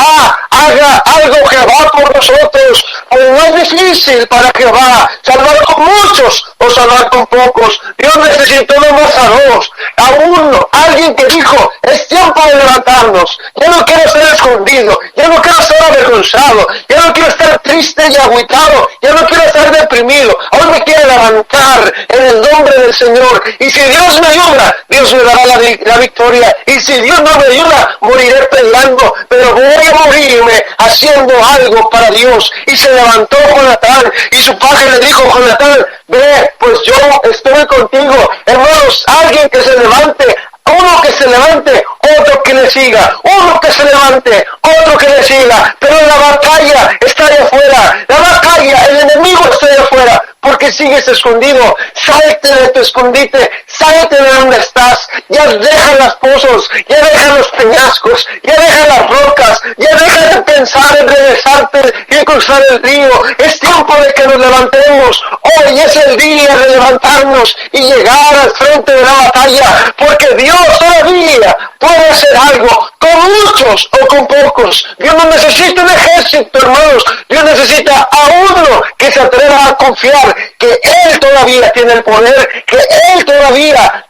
haga algo Jehová por nosotros, pues no es difícil para Jehová salvar con muchos o salvar con pocos. Dios necesitó nomás a dos, a uno, alguien que dijo: es tiempo de levantarnos. Ya no quiero ser escondido, ya no quiero ser avergonzado, ya no quiero estar triste y agüitado, ya no quiero estar deprimido. Hoy me quiero levantar pelear en el nombre del Señor. Y si Dios me ayuda, Dios me dará la victoria. Y si Dios no me ayuda, moriré peleando. Pero voy a morirme haciendo algo para Dios. Y se levantó Jonatán, y su padre le dijo: Jonatán, ve, pues yo estoy contigo. Hermanos, alguien que se levante, uno que se levante, otro que le siga, uno que se levante, otro que le siga, pero la batalla está allá afuera, la batalla, el enemigo está allá afuera, porque sigues escondido. Salte de tu escondite, salte de donde estás, ya deja los pozos, ya deja los peñascos, ya deja las rocas, ya deja de pensar en regresarte y cruzar el río. Es tiempo de que nos levantemos. Hoy es el día de levantarnos y llegar al frente de la batalla, porque Dios todavía puede hacer algo, con muchos o con pocos. Dios no necesita un ejército, hermanos. Dios necesita a uno que se atreva a confiar que Él todavía tiene el poder, que Él todavía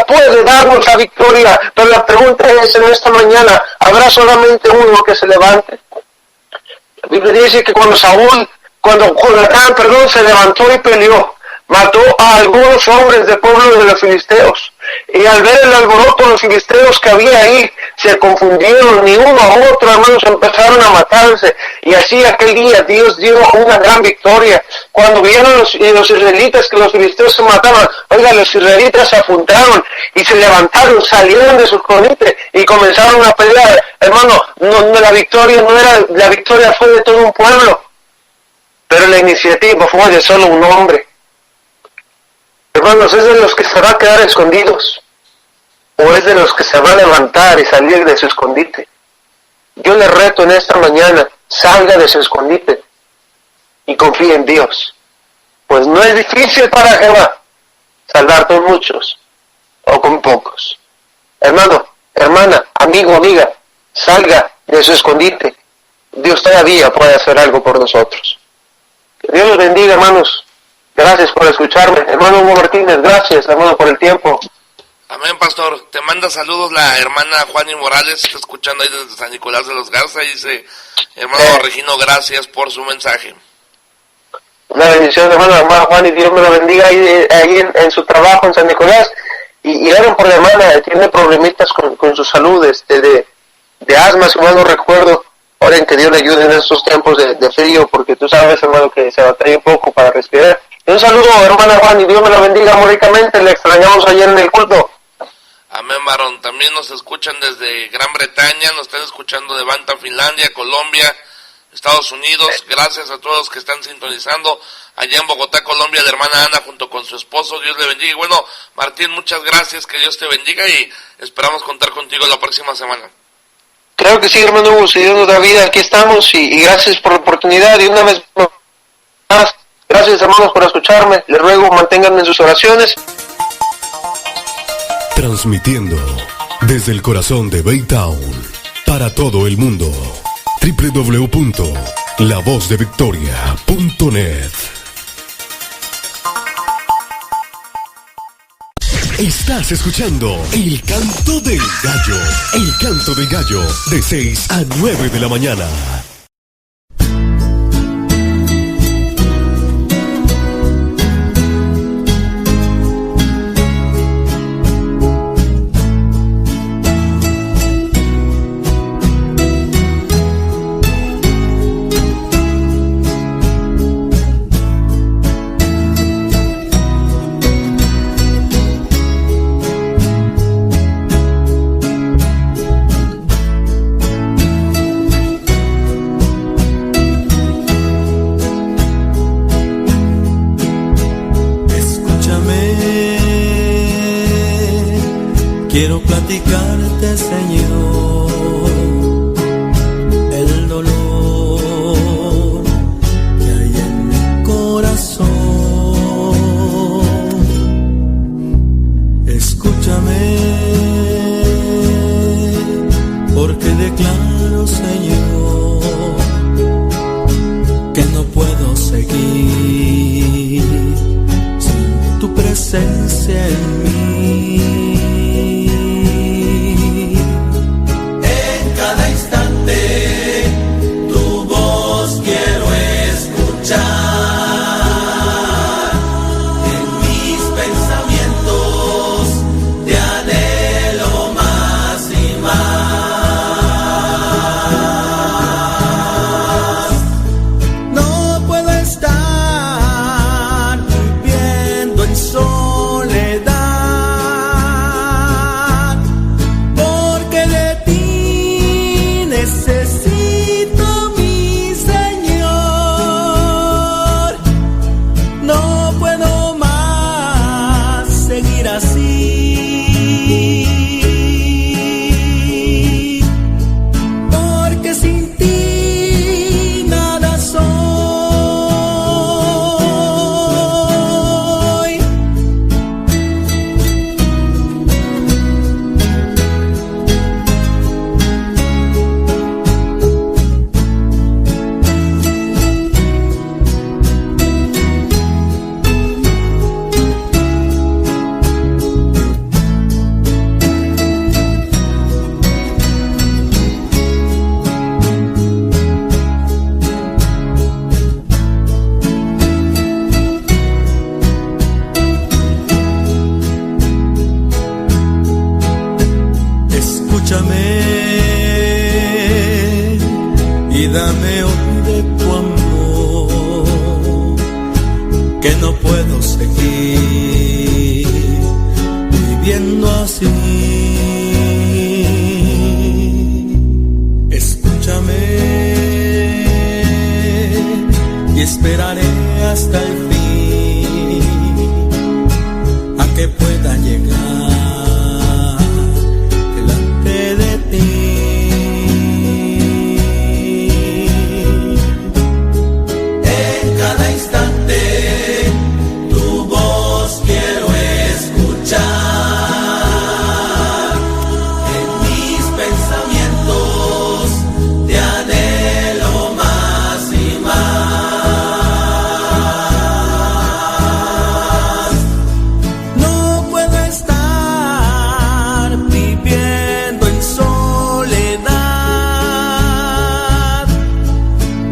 puede darnos la victoria. Pero la pregunta es, en esta mañana, ¿habrá solamente uno que se levante? La Biblia dice que cuando Jonatán, se levantó y peleó, mató a algunos hombres del pueblo de los filisteos. Y al ver el alboroto de los filisteos que había ahí, se confundieron, ni uno a otro, hermanos, empezaron a matarse. Y así aquel día Dios dio una gran victoria. Cuando vieron los israelitas que los filisteos se mataban, los israelitas se apuntaron y se levantaron, salieron de su escondite y comenzaron a pelear. Hermano, la victoria fue de todo un pueblo, pero la iniciativa fue de solo un hombre. Hermanos, ¿es de los que se va a quedar escondidos o es de los que se va a levantar y salir de su escondite? Yo le reto en esta mañana: salga de su escondite y confíe en Dios, pues no es difícil para Jehová salvar con muchos o con pocos. Hermano, hermana, amigo, amiga, salga de su escondite. Dios todavía puede hacer algo por nosotros. Que Dios los bendiga, hermanos. Gracias por escucharme. Hermano Hugo Martínez, gracias, hermano, por el tiempo. Amén, pastor. Te manda saludos la hermana Juani Morales, está escuchando ahí desde San Nicolás de los Garza, y dice: hermano Regino, gracias por su mensaje. Una bendición, hermano Juan, y Dios me lo bendiga ahí en su trabajo en San Nicolás. Y oren por la hermana, tiene problemitas con su salud, de asma, si mal no recuerdo. Oren que Dios le ayude en estos tiempos de frío, porque tú sabes, hermano, que se batalla un poco para respirar. Un saludo, hermana Juan, y Dios me la bendiga muy ricamente. Le extrañamos ayer en el culto. Amén, varón. También nos escuchan desde Gran Bretaña, nos están escuchando de Banta, Finlandia, Colombia, Estados Unidos. Gracias a todos los que están sintonizando. Allá en Bogotá, Colombia, la hermana Ana junto con su esposo. Dios le bendiga. Y bueno, Martín, muchas gracias, que Dios te bendiga y esperamos contar contigo la próxima semana. Claro que sí, hermano Hugo, si Dios nos da vida, aquí estamos y gracias por la oportunidad. Y una vez más, gracias, hermanos, por escucharme. Les ruego, manténganme en sus oraciones. Transmitiendo desde el corazón de Baytown para todo el mundo. www.lavozdeVictoria.net. Estás escuchando El Canto del Gallo. El Canto del Gallo, de 6 a 9 de la mañana. Quiero platicarte, Señor, el dolor que hay en mi corazón. Escúchame, porque declaro, Señor, que no puedo seguir sin tu presencia en mí. Tu voz quiero escuchar, en y dame hoy de tu amor, que no puedo seguir viviendo así. Escúchame y esperaré hasta el fin a que pueda llegar delante de ti. En cada instante tu voz quiero escuchar, en mis pensamientos te anhelo más y más. No puedo estar viviendo en soledad,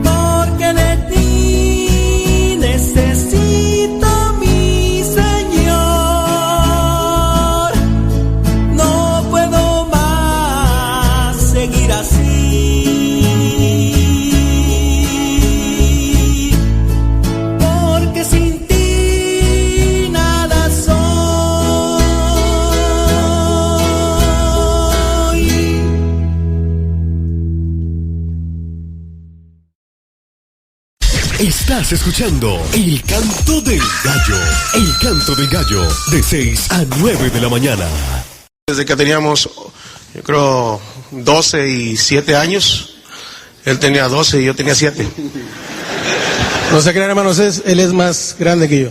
porque de ti necesito, mi Señor. No puedo más seguir así, porque sin ti nada soy. Estás escuchando El Canto del Gallo. El Canto del Gallo, de 6 a 9 de la mañana. Desde que teníamos, yo creo, 12 y 7 años. Él tenía 12 y yo tenía 7. No se crean, hermanos, él es más grande que yo.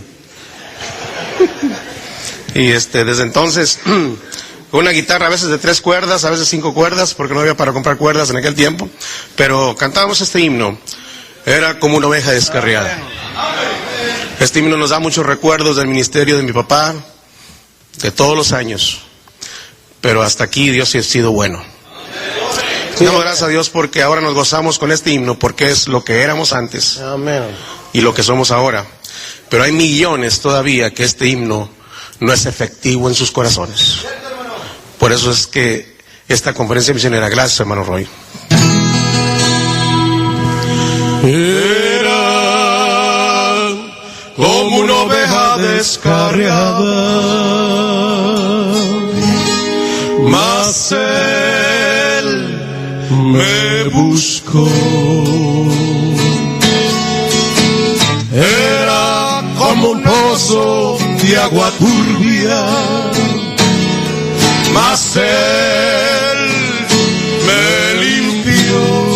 Y desde entonces, con una guitarra a veces de 3 cuerdas, a veces 5 cuerdas, porque no había para comprar cuerdas en aquel tiempo. Pero cantábamos este himno. Era como una oveja descarriada. Este himno nos da muchos recuerdos del ministerio de mi papá, de todos los años. Pero hasta aquí Dios sí ha sido bueno. Damos gracias a Dios porque ahora nos gozamos con este himno, porque es lo que éramos antes Amén. y lo que somos ahora. Pero hay millones todavía que este himno no es efectivo en sus corazones. Por eso es que esta conferencia misionera, gracias hermano Roy. Era como una oveja descarriada, mas él me buscó. Era como un pozo de agua turbia, mas él me limpió.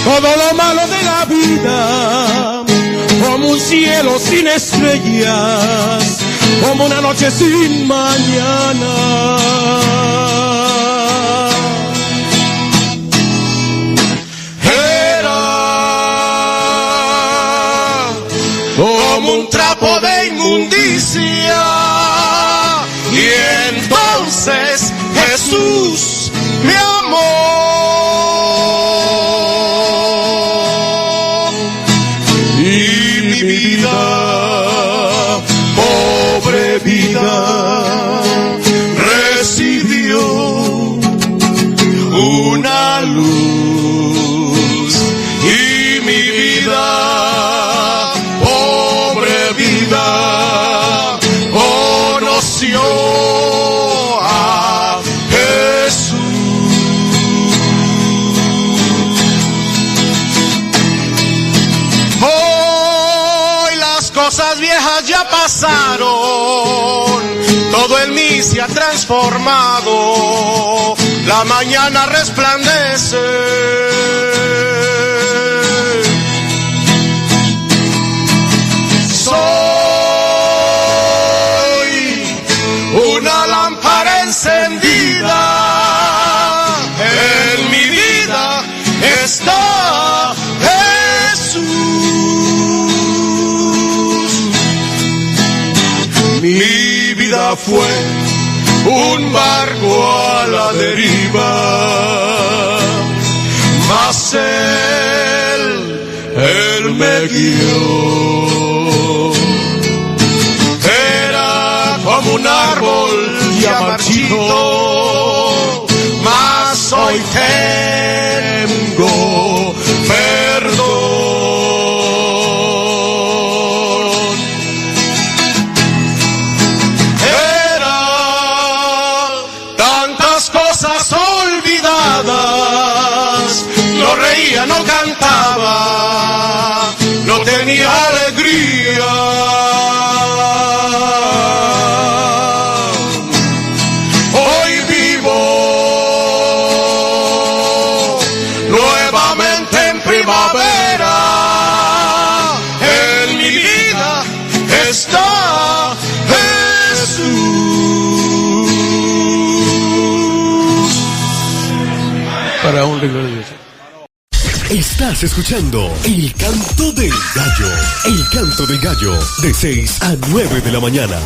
Todo lo malo de la vida, como un cielo sin estrellas, como una noche sin mañana. Era como un trapo de inmundicia, y entonces Jesús me amó. Pobre vida, recibió una luz, y mi vida, pobre vida, conoció a Jesús. Hoy las cosas viejas ya pasaron, todo en mí se ha transformado, la mañana resplandece. Soy una lámpara encendida, en mi vida está Jesús. Mi vida fue un barco a la deriva, mas Él me guió. día no cantaba, no tenía alegría. Hoy vivo nuevamente en primavera, en mi vida está Jesús. Para un gloria a Dios. Estás escuchando El Canto del Gallo. El Canto del Gallo, de 6 a 9 de la mañana.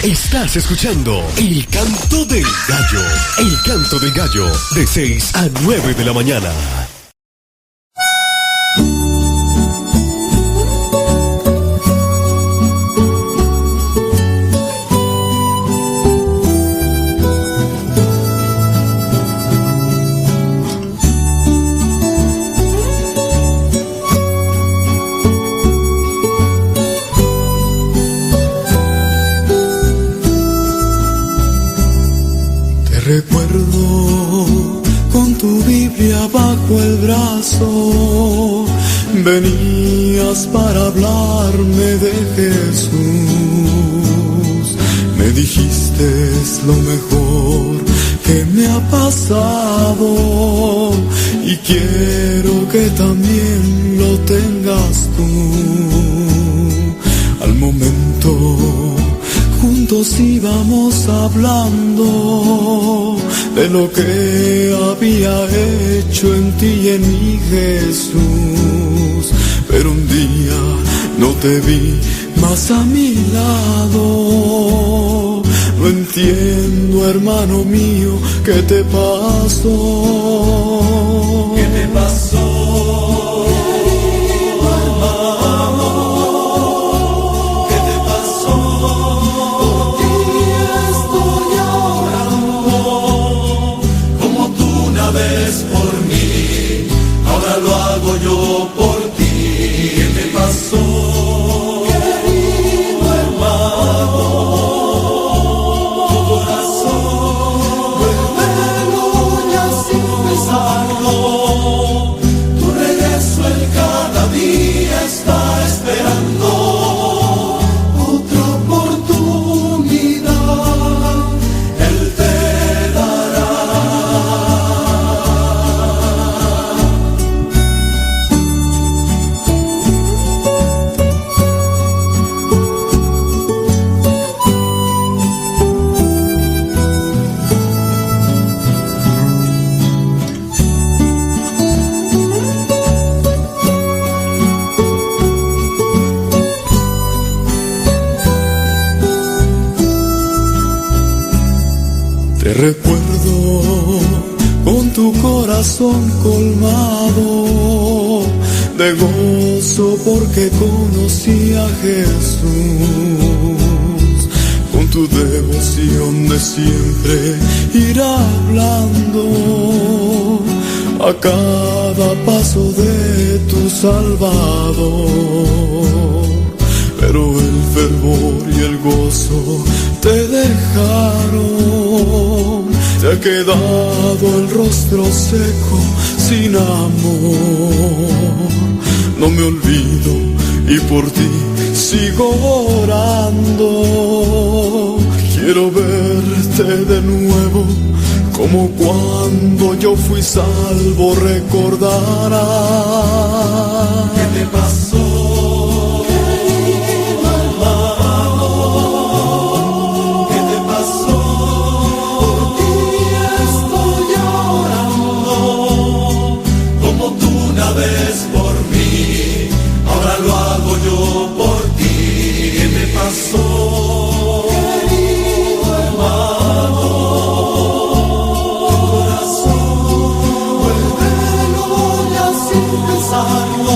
Estás escuchando El Canto del Gallo. El Canto del Gallo, de 6 a 9 de la mañana. Recuerdo con tu Biblia bajo el brazo, venías para hablarme de Jesús. Me dijiste es lo mejor que me ha pasado y quiero que también lo tengas tú. Al momento juntos íbamos hablando de lo que había hecho en ti y en mi Jesús, pero un día no te vi más a mi lado. No entiendo, hermano mío, ¿qué te pasó? ¿Qué te pasó? Querido hermano, ¿qué te pasó? Por ti estoy llorando, como tú una vez por mí, ahora lo hago yo por ti. ¿Qué te pasó? Querido hermano, tu regreso él cada día está esperando otra oportunidad, él te dará. Te recuerdo con tu corazón colmado de gozo porque conocí a Jesús. Con tu devoción de siempre ir hablando a cada paso de tu Salvador. Pero el fervor y el gozo te dejaron, te ha quedado el rostro seco sin amor. No me olvido y por ti sigo orando. Quiero verte de nuevo como cuando yo fui salvo, recordarás. ¿Qué te pasó? Vez por mí, ahora lo hago yo por ti. ¿Qué te pasó? Querido hermano, tu corazón, vuélvelo ya sin pensarlo.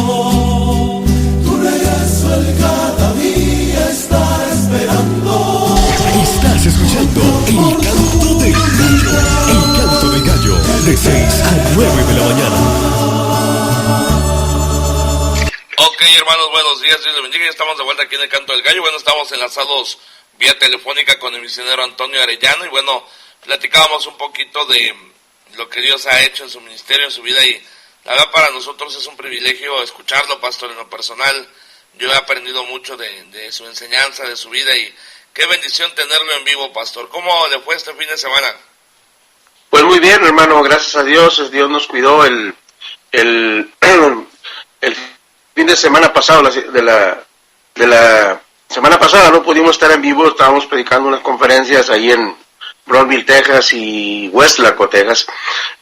Tu regreso él cada día está esperando. Estás escuchando El Canto del Gallo. El Canto del Gallo, de 6 a 9 de la mañana. Ok, hermanos, buenos días, Dios les bendiga. Ya estamos de vuelta aquí en el Canto del Gallo. Bueno, estamos enlazados vía telefónica con el misionero Antonio Arellano y bueno, platicábamos un poquito de lo que Dios ha hecho en su ministerio, en su vida, y la verdad para nosotros es un privilegio escucharlo, pastor. En lo personal, yo he aprendido mucho de su enseñanza, de su vida, y qué bendición tenerlo en vivo, pastor. ¿Cómo le fue este fin de semana? Pues muy bien, hermano, gracias a Dios. Dios nos cuidó el fin de semana pasado, de la semana pasada no pudimos estar en vivo. Estábamos predicando unas conferencias ahí en Brownsville, Texas y Westlaco, Texas,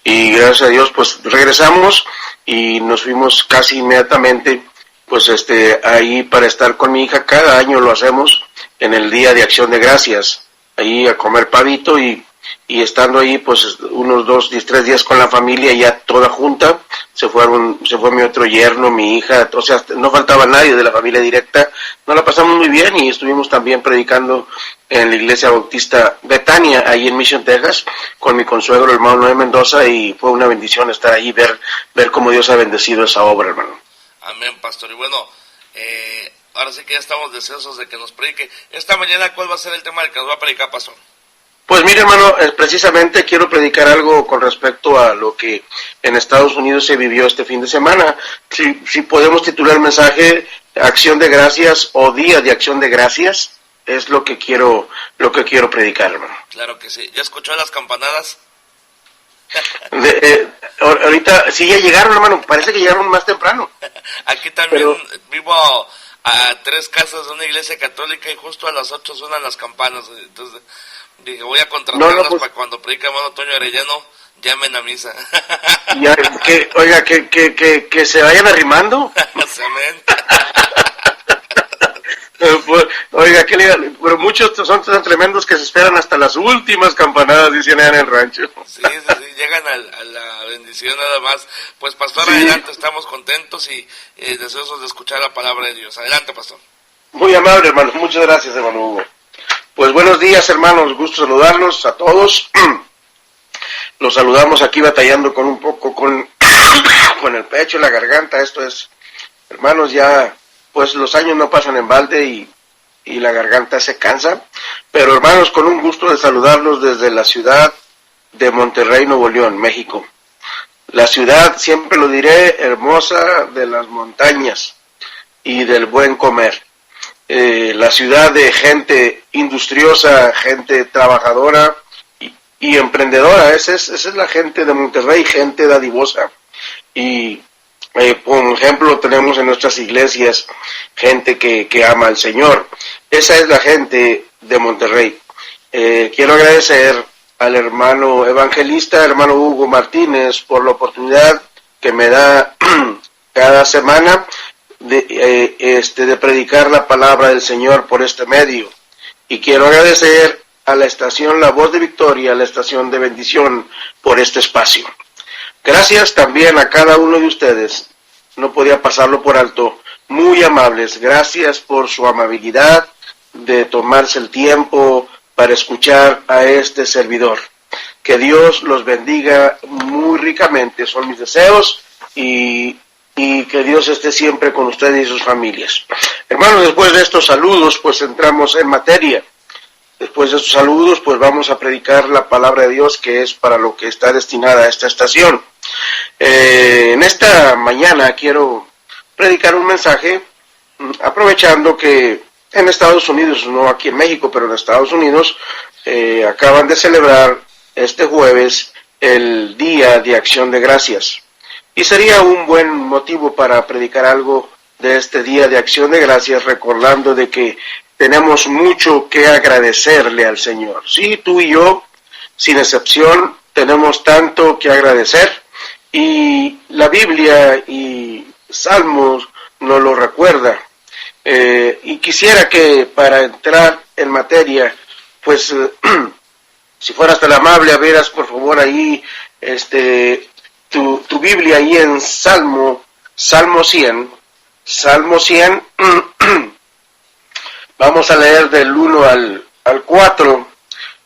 y gracias a Dios pues regresamos y nos fuimos casi inmediatamente pues ahí para estar con mi hija. Cada año lo hacemos en el Día de Acción de Gracias, ahí a comer pavito y estando ahí pues unos 3 días con la familia ya toda junta. Se fue mi otro yerno, mi hija, o sea, no faltaba nadie de la familia directa. Nos la pasamos muy bien y estuvimos también predicando en la iglesia bautista Betania, ahí en Mission, Texas, con mi consuegro, el hermano Noé Mendoza, y fue una bendición estar ahí, ver cómo Dios ha bendecido esa obra, hermano. Amén, pastor. Y bueno, ahora sí que ya estamos deseosos de que nos predique. Esta mañana, ¿cuál va a ser el tema del que nos va a predicar, pastor? Pues mire, hermano, precisamente quiero predicar algo con respecto a lo que en Estados Unidos se vivió este fin de semana. Si podemos titular el mensaje Acción de Gracias o Día de Acción de Gracias, es lo que quiero predicar, hermano. Claro que sí. ¿Ya escuchó las campanadas? Ahorita sí ya llegaron, hermano, parece que llegaron más temprano. Aquí también vivo a 3 casas de una iglesia católica y justo a las 8 suenan las campanas. Entonces dije, voy a contratarlas pues, para cuando predica hermano Toño Arellano, llamen a misa. Ya, oiga, que se vayan arrimando. Pues, oiga, pero muchos son tan tremendos que se esperan hasta las últimas campanadas, dicen allá en el rancho. Sí, llegan a la bendición nada más. Pues pastor, sí. Adelante, estamos contentos y deseosos de escuchar la palabra de Dios. Adelante, pastor. Muy amable, hermano, muchas gracias, hermano Hugo. Pues buenos días, hermanos, gusto saludarlos a todos. Los saludamos aquí batallando con un poco con el pecho y la garganta. Esto es, hermanos, ya pues los años no pasan en balde y la garganta se cansa. Pero hermanos, con un gusto de saludarlos desde la ciudad de Monterrey, Nuevo León, México. La ciudad, siempre lo diré, hermosa de las montañas y del buen comer. La ciudad de gente industriosa, gente trabajadora y emprendedora. Esa es la gente de Monterrey, gente dadivosa. Y por ejemplo, tenemos en nuestras iglesias gente que ama al Señor. Esa es la gente de Monterrey. Quiero agradecer al hermano evangelista, hermano Hugo Martínez, por la oportunidad que me da cada semana de predicar la palabra del Señor por este medio. Y quiero agradecer a la estación La Voz de Victoria, a la estación de bendición, por este espacio. Gracias también a cada uno de ustedes, no podía pasarlo por alto, muy amables, gracias por su amabilidad de tomarse el tiempo para escuchar a este servidor. Que Dios los bendiga muy ricamente, son mis deseos y que Dios esté siempre con ustedes y sus familias. Hermanos, después de estos saludos, pues entramos en materia. Después de estos saludos, pues vamos a predicar la palabra de Dios, que es para lo que está destinada esta estación. En esta mañana quiero predicar un mensaje, aprovechando que en Estados Unidos, no aquí en México, pero en Estados Unidos, acaban de celebrar este jueves el Día de Acción de Gracias. Y sería un buen motivo para predicar algo de este Día de Acción de Gracias, recordando de que tenemos mucho que agradecerle al Señor. Sí, tú y yo, sin excepción, tenemos tanto que agradecer. Y la Biblia y Salmos nos lo recuerda. Y quisiera que para entrar en materia, pues, si fueras tan amable, verás por favor ahí tu Biblia ahí en Salmo 100. Vamos a leer del 1 al 4.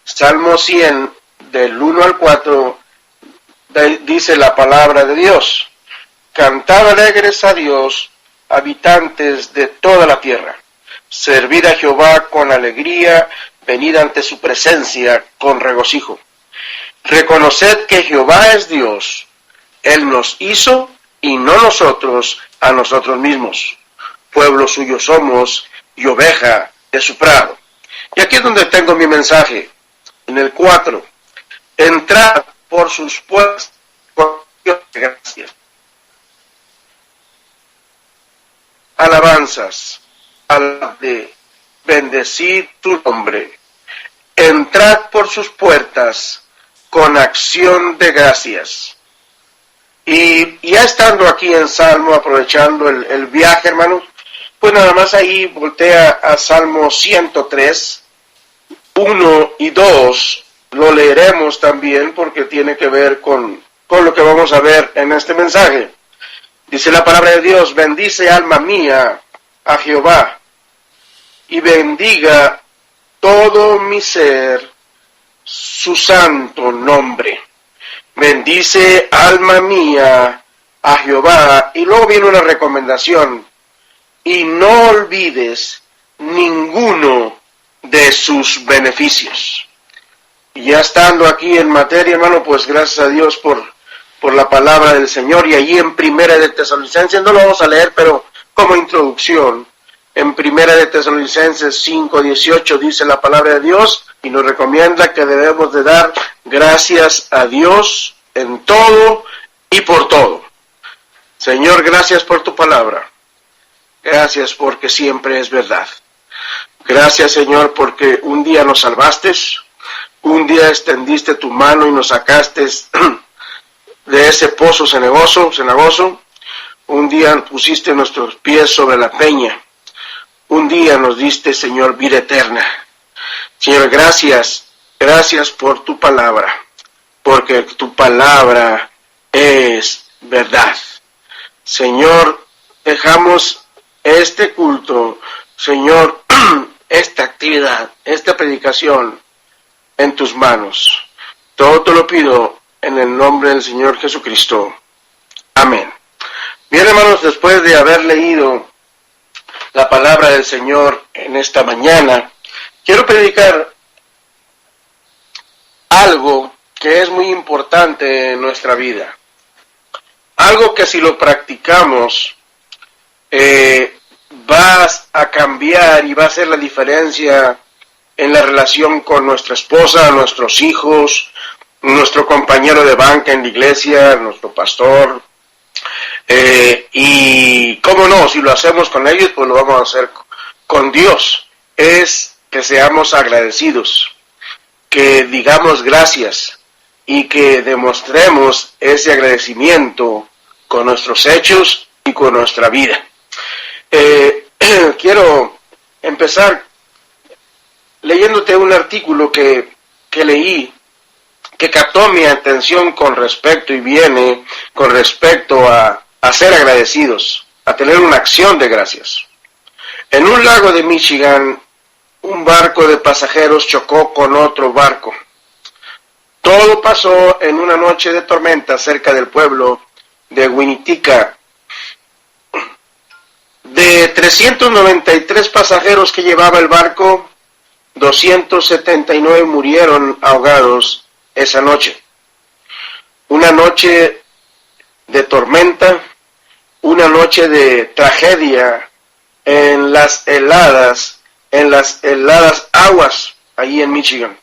Salmo 100, del 1 al 4, dice la palabra de Dios. Cantad alegres a Dios, habitantes de toda la tierra. Servid a Jehová con alegría, venid ante su presencia con regocijo. Reconoced que Jehová es Dios. Él nos hizo y no nosotros a nosotros mismos. Pueblo suyo somos y oveja de su prado. Y aquí es donde tengo mi mensaje, en el 4. Entrad por sus puertas con Dios de gracias. Alabanzas, alabad, bendecid tu nombre. Entrad por sus puertas con acción de gracias. Y ya estando aquí en Salmo, aprovechando el viaje, hermanos, pues nada más ahí voltea a Salmo 103, 1 y 2, lo leeremos también porque tiene que ver con lo que vamos a ver en este mensaje. Dice la palabra de Dios: bendice alma mía a Jehová, y bendiga todo mi ser su santo nombre. Bendice alma mía a Jehová, y luego viene una recomendación: y no olvides ninguno de sus beneficios. Y ya estando aquí en materia, hermano, pues gracias a Dios por la palabra del Señor. Y allí en Primera de Tesalonicenses, no lo vamos a leer, pero como introducción, en Primera de Tesalonicenses 5:18 dice la palabra de Dios y nos recomienda que debemos de dar gracias a Dios en todo y por todo. Señor, gracias por tu palabra. Gracias porque siempre es verdad. Gracias, Señor, porque un día nos salvaste, un día extendiste tu mano y nos sacaste de ese pozo cenagoso. Un día pusiste nuestros pies sobre la peña. Un día nos diste, Señor, vida eterna. Señor, gracias por tu palabra, porque tu palabra es verdad. Señor, dejamos este culto, Señor, esta actividad, esta predicación en tus manos. Todo te lo pido en el nombre del Señor Jesucristo. Amén. Bien, hermanos, después de haber leído la palabra del Señor en esta mañana, quiero predicar algo que es muy importante en nuestra vida. Algo que si lo practicamos, va a cambiar y va a hacer la diferencia en la relación con nuestra esposa, nuestros hijos, nuestro compañero de banca en la iglesia, nuestro pastor. Y cómo no, si lo hacemos con ellos, pues lo vamos a hacer con Dios. Es que seamos agradecidos, que digamos gracias y que demostremos ese agradecimiento con nuestros hechos y con nuestra vida. Quiero empezar leyéndote un artículo que leí, que captó mi atención con respecto a ser agradecidos, a tener una acción de gracias. En un lago de Michigan, un barco de pasajeros chocó con otro barco. Todo pasó en una noche de tormenta cerca del pueblo de Winnetka. De 393 pasajeros que llevaba el barco, 279 murieron ahogados esa noche. Una noche de tormenta, una noche de tragedia en las heladas aguas allí en Michigan.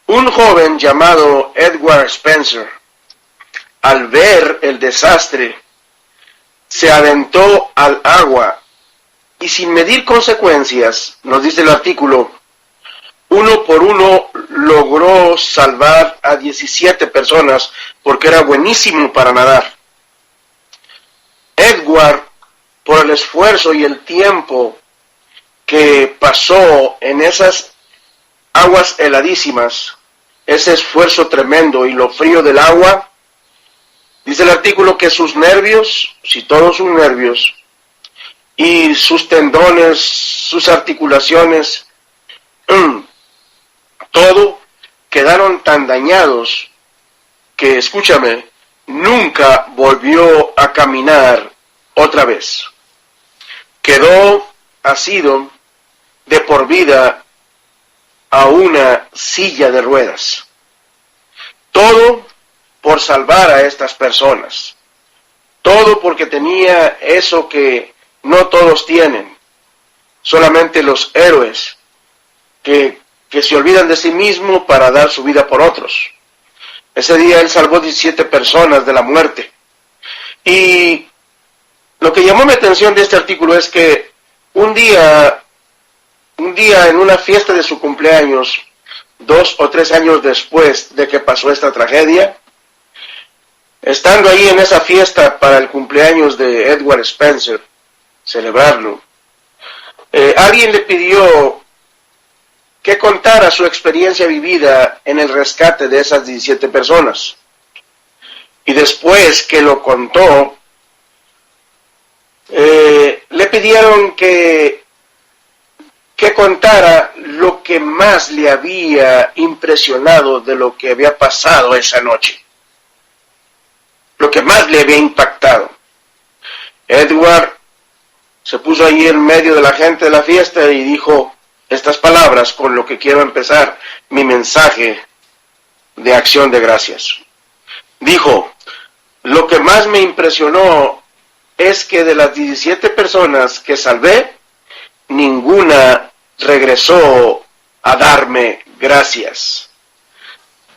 Un joven llamado Edward Spencer, al ver el desastre, se aventó al agua y sin medir consecuencias, nos dice el artículo, uno por uno logró salvar a 17 personas porque era buenísimo para nadar. Edward, por el esfuerzo y el tiempo que pasó en esas aguas heladísimas, ese esfuerzo tremendo y lo frío del agua, dice el artículo que sus nervios, si todos sus nervios, y sus tendones, sus articulaciones, todo quedaron tan dañados que, escúchame, nunca volvió a caminar otra vez. Quedó asido de por vida a una silla de ruedas. Todo por salvar a estas personas. Todo porque tenía eso que no todos tienen. Solamente los héroes que se olvidan de sí mismos para dar su vida por otros. Ese día él salvó 17 personas de la muerte. Y lo que llamó mi atención de este artículo es que un día en una fiesta de su cumpleaños, 2 o 3 años después de que pasó esta tragedia, estando ahí en esa fiesta para el cumpleaños de Edward Spencer, celebrarlo, alguien le pidió que contara su experiencia vivida en el rescate de esas 17 personas. Y después que lo contó, le pidieron que contara lo que más le había impresionado de lo que había pasado esa noche. Lo que más le había impactado. Edward se puso ahí en medio de la gente de la fiesta y dijo, estas palabras con lo que quiero empezar mi mensaje de acción de gracias. Dijo, lo que más me impresionó es que de las 17 personas que salvé, ninguna regresó a darme gracias.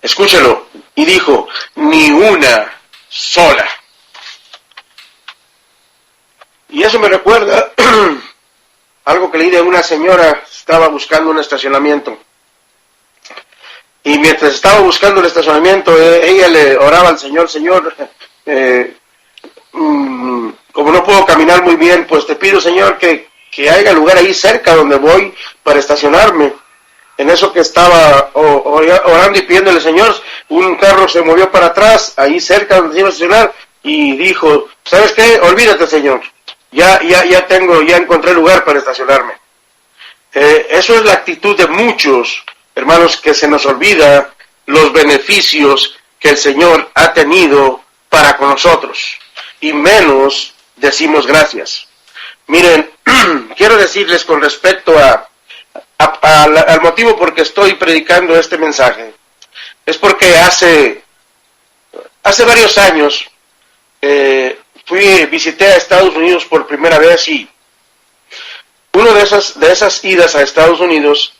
Escúchelo. Y dijo, ni una sola. Y eso me recuerda algo que leí de una señora, estaba buscando un estacionamiento. Y mientras estaba buscando el estacionamiento, ella le oraba al Señor, Señor, como no puedo caminar muy bien, pues te pido, Señor, que haya lugar ahí cerca donde voy para estacionarme. En eso que estaba orando y pidiéndole, Señor, un carro se movió para atrás, ahí cerca donde se iba a estacionar, y dijo, ¿sabes qué? Olvídate, Señor, ya encontré lugar para estacionarme. Eso es la actitud de muchos, hermanos, que se nos olvida los beneficios que el Señor ha tenido para con nosotros, y menos decimos gracias. Miren, quiero decirles con respecto al motivo por que estoy predicando este mensaje, es porque hace varios años visité a Estados Unidos por primera vez, y uno de esas idas a Estados Unidos,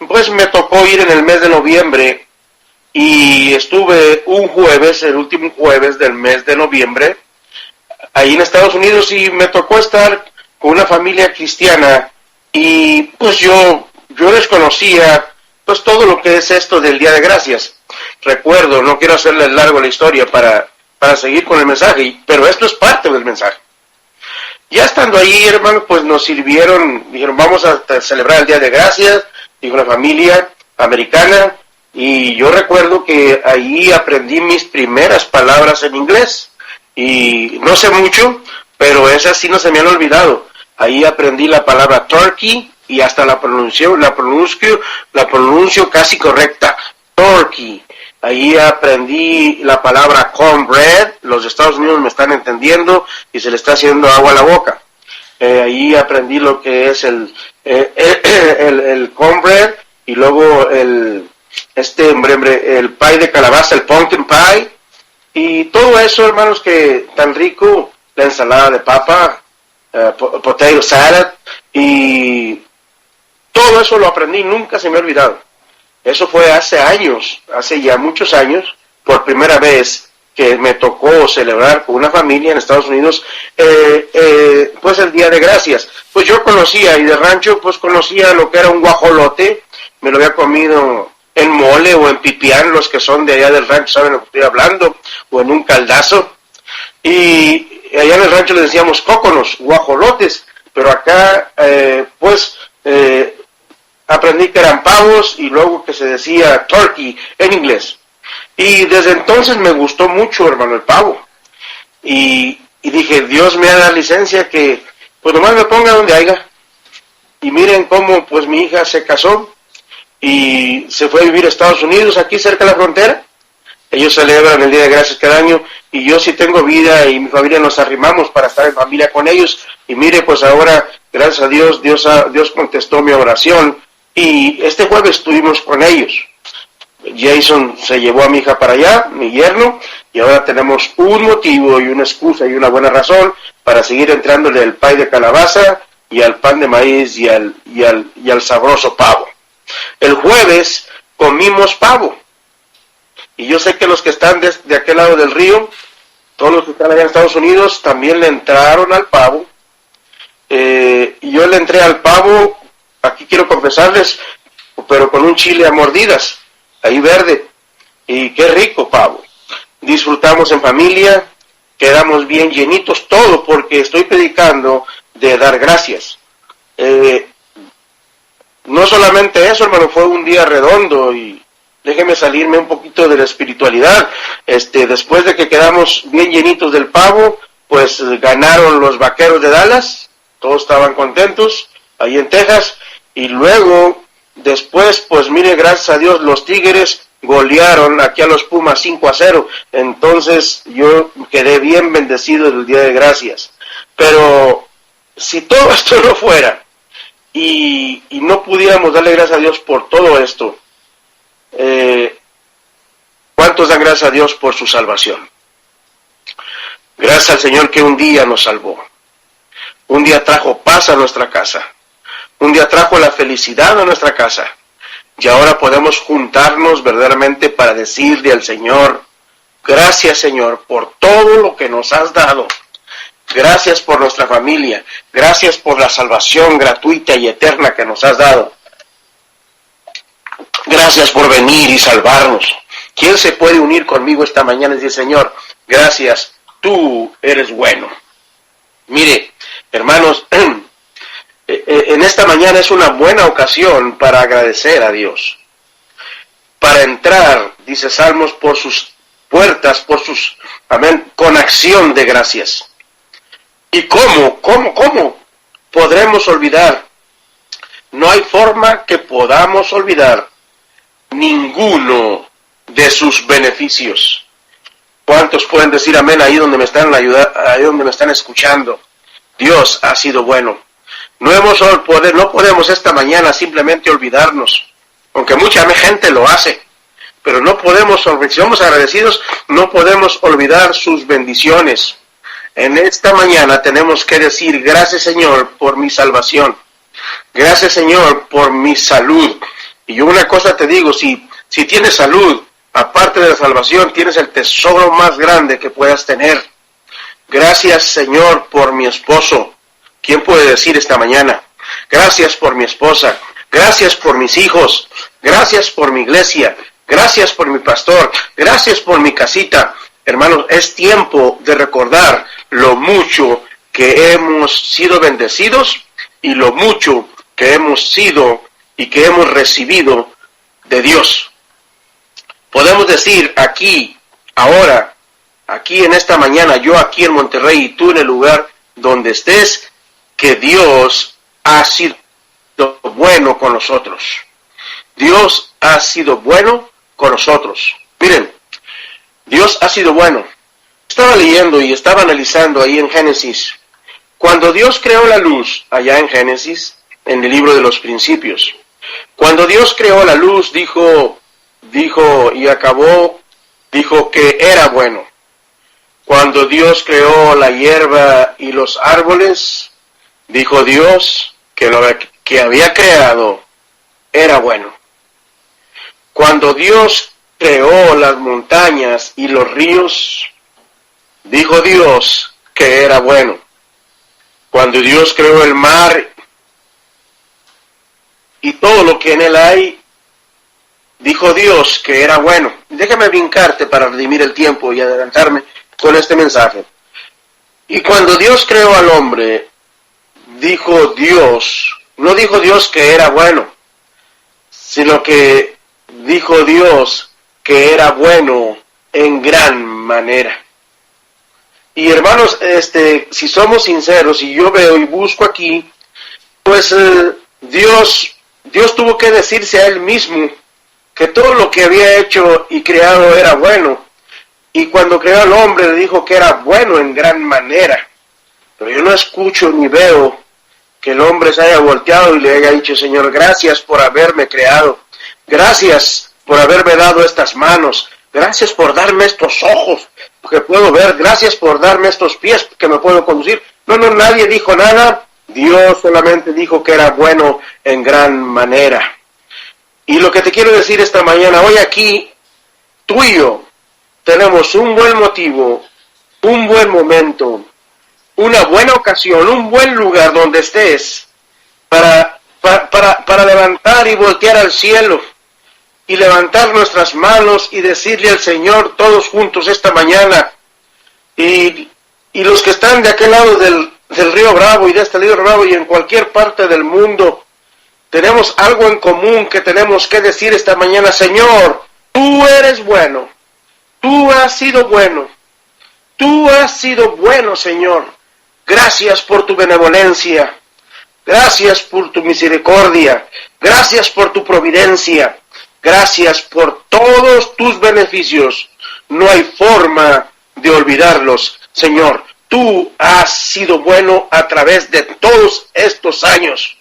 pues me tocó ir en el mes de noviembre, y estuve un jueves, el último jueves del mes de noviembre, ahí en Estados Unidos, y me tocó estar con una familia cristiana, y pues yo les conocía pues todo lo que es esto del Día de Gracias. Recuerdo, no quiero hacerles largo la historia para seguir con el mensaje, pero esto es parte del mensaje. Ya estando ahí, hermano, pues nos dijeron, vamos a celebrar el Día de Gracias, dijo la familia americana, y yo recuerdo que ahí aprendí mis primeras palabras en inglés, y no sé mucho, pero esas sí no se me han olvidado. Ahí aprendí la palabra turkey, y hasta la pronuncio casi correcta, turkey. Ahí aprendí la palabra cornbread, los de Estados Unidos me están entendiendo y se le está haciendo agua a la boca. Ahí aprendí lo que es el cornbread, y luego el pie de calabaza, el pumpkin pie, y todo eso, hermanos, que tan rico, la ensalada de papa, potato salad, y todo eso lo aprendí, nunca se me ha olvidado. Eso fue hace años, hace ya muchos años, por primera vez que me tocó celebrar con una familia en Estados Unidos, pues el Día de Gracias. Pues yo conocía, y de rancho, pues conocía lo que era un guajolote, me lo había comido en mole o en pipián, los que son de allá del rancho saben lo que estoy hablando, o en un caldazo, y allá en el rancho le decíamos cóconos, guajolotes, pero acá, aprendí que eran pavos, y luego que se decía turkey en inglés. Y desde entonces me gustó mucho, hermano, el pavo. Y dije, Dios me da licencia que, pues nomás me ponga donde haya. Y miren cómo, pues mi hija se casó y se fue a vivir a Estados Unidos, aquí cerca de la frontera. Ellos celebran el Día de Gracias cada año, y yo sí tengo vida, y mi familia nos arrimamos para estar en familia con ellos. Y mire, pues ahora, gracias a Dios, Dios contestó mi oración, y este jueves estuvimos con ellos. Jason se llevó a mi hija para allá, mi yerno, y ahora tenemos un motivo y una excusa y una buena razón para seguir entrándole el pie de calabaza y al pan de maíz y al sabroso pavo. El jueves comimos pavo, y yo sé que los que están de aquel lado del río, todos los que están allá en Estados Unidos, también le entraron al pavo. Y yo le entré al pavo, aquí quiero confesarles, pero con un chile a mordidas, ahí verde, y qué rico pavo. Disfrutamos en familia, quedamos bien llenitos, todo porque estoy predicando de dar gracias. No solamente eso, hermano, fue un día redondo, y déjeme salirme un poquito de la espiritualidad. Después de que quedamos bien llenitos del pavo, pues ganaron los Vaqueros de Dallas, todos estaban contentos, ahí en Texas, y luego, después, pues mire, gracias a Dios, los Tigres golearon aquí a los Pumas 5-0, entonces yo quedé bien bendecido del Día de Gracias. Pero si todo esto no fuera, y no pudiéramos darle gracias a Dios por todo esto, ¿cuántos dan gracias a Dios por su salvación? Gracias al Señor que un día nos salvó, un día trajo paz a nuestra casa, un día trajo la felicidad a nuestra casa, y ahora podemos juntarnos verdaderamente para decirle al Señor: gracias, Señor, por todo lo que nos has dado. Gracias por nuestra familia. Gracias por la salvación gratuita y eterna que nos has dado. Gracias por venir y salvarnos. ¿Quién se puede unir conmigo esta mañana y decir: Señor, gracias, tú eres bueno? Mire, hermanos, en esta mañana es una buena ocasión para agradecer a Dios. Para entrar, dice Salmos, por sus puertas, amén, con acción de gracias. ¿Y cómo podremos olvidar? No hay forma que podamos olvidar ninguno de sus beneficios. ¿Cuántos pueden decir amén ahí donde me están ahí donde me están escuchando? Dios ha sido bueno. No podemos esta mañana simplemente olvidarnos, aunque mucha gente lo hace, pero no podemos, si somos agradecidos, no podemos olvidar sus bendiciones. En esta mañana tenemos que decir: gracias, Señor, por mi salvación. Gracias, Señor, por mi salud. Y yo una cosa te digo, si tienes salud, aparte de la salvación, tienes el tesoro más grande que puedas tener. Gracias, Señor, por mi esposo. ¿Quién puede decir esta mañana: gracias por mi esposa, gracias por mis hijos, gracias por mi iglesia, gracias por mi pastor, gracias por mi casita? Hermanos, es tiempo de recordar lo mucho que hemos sido bendecidos y lo mucho que hemos sido y que hemos recibido de Dios. Podemos decir aquí, ahora, aquí en esta mañana, yo aquí en Monterrey y tú en el lugar donde estés, que Dios ha sido bueno con nosotros. Dios ha sido bueno con nosotros. Miren, Dios ha sido bueno. Estaba leyendo y estaba analizando ahí en Génesis. Cuando Dios creó la luz, allá en Génesis, en el libro de los principios, cuando Dios creó la luz, dijo que era bueno. Cuando Dios creó la hierba y los árboles, dijo Dios que lo que había creado era bueno. Cuando Dios creó las montañas y los ríos, dijo Dios que era bueno. Cuando Dios creó el mar y todo lo que en él hay, dijo Dios que era bueno. Déjame brincarte para redimir el tiempo y adelantarme con este mensaje. Y cuando Dios creó al hombre, dijo Dios, no dijo Dios que era bueno, sino que dijo Dios que era bueno en gran manera. Y hermanos, si somos sinceros, y yo veo y busco aquí, pues Dios tuvo que decirse a él mismo que todo lo que había hecho y creado era bueno. Y cuando creó al hombre le dijo que era bueno en gran manera. Pero yo no escucho ni veo que el hombre se haya volteado y le haya dicho: Señor, gracias por haberme creado. Gracias por haberme dado estas manos. Gracias por darme estos ojos que puedo ver. Gracias por darme estos pies que me puedo conducir. No, nadie dijo nada. Dios solamente dijo que era bueno en gran manera. Y lo que te quiero decir esta mañana, hoy aquí, tú y yo tenemos un buen motivo, un buen momento, una buena ocasión, un buen lugar donde estés para levantar y voltear al cielo y levantar nuestras manos y decirle al Señor todos juntos esta mañana. Y los que están de aquel lado del río Bravo y de este río Bravo y en cualquier parte del mundo, tenemos algo en común que tenemos que decir esta mañana: Señor, tú eres bueno, tú has sido bueno, tú has sido bueno, Señor. Gracias por tu benevolencia, gracias por tu misericordia, gracias por tu providencia, gracias por todos tus beneficios. No hay forma de olvidarlos, Señor. Tú has sido bueno a través de todos estos años.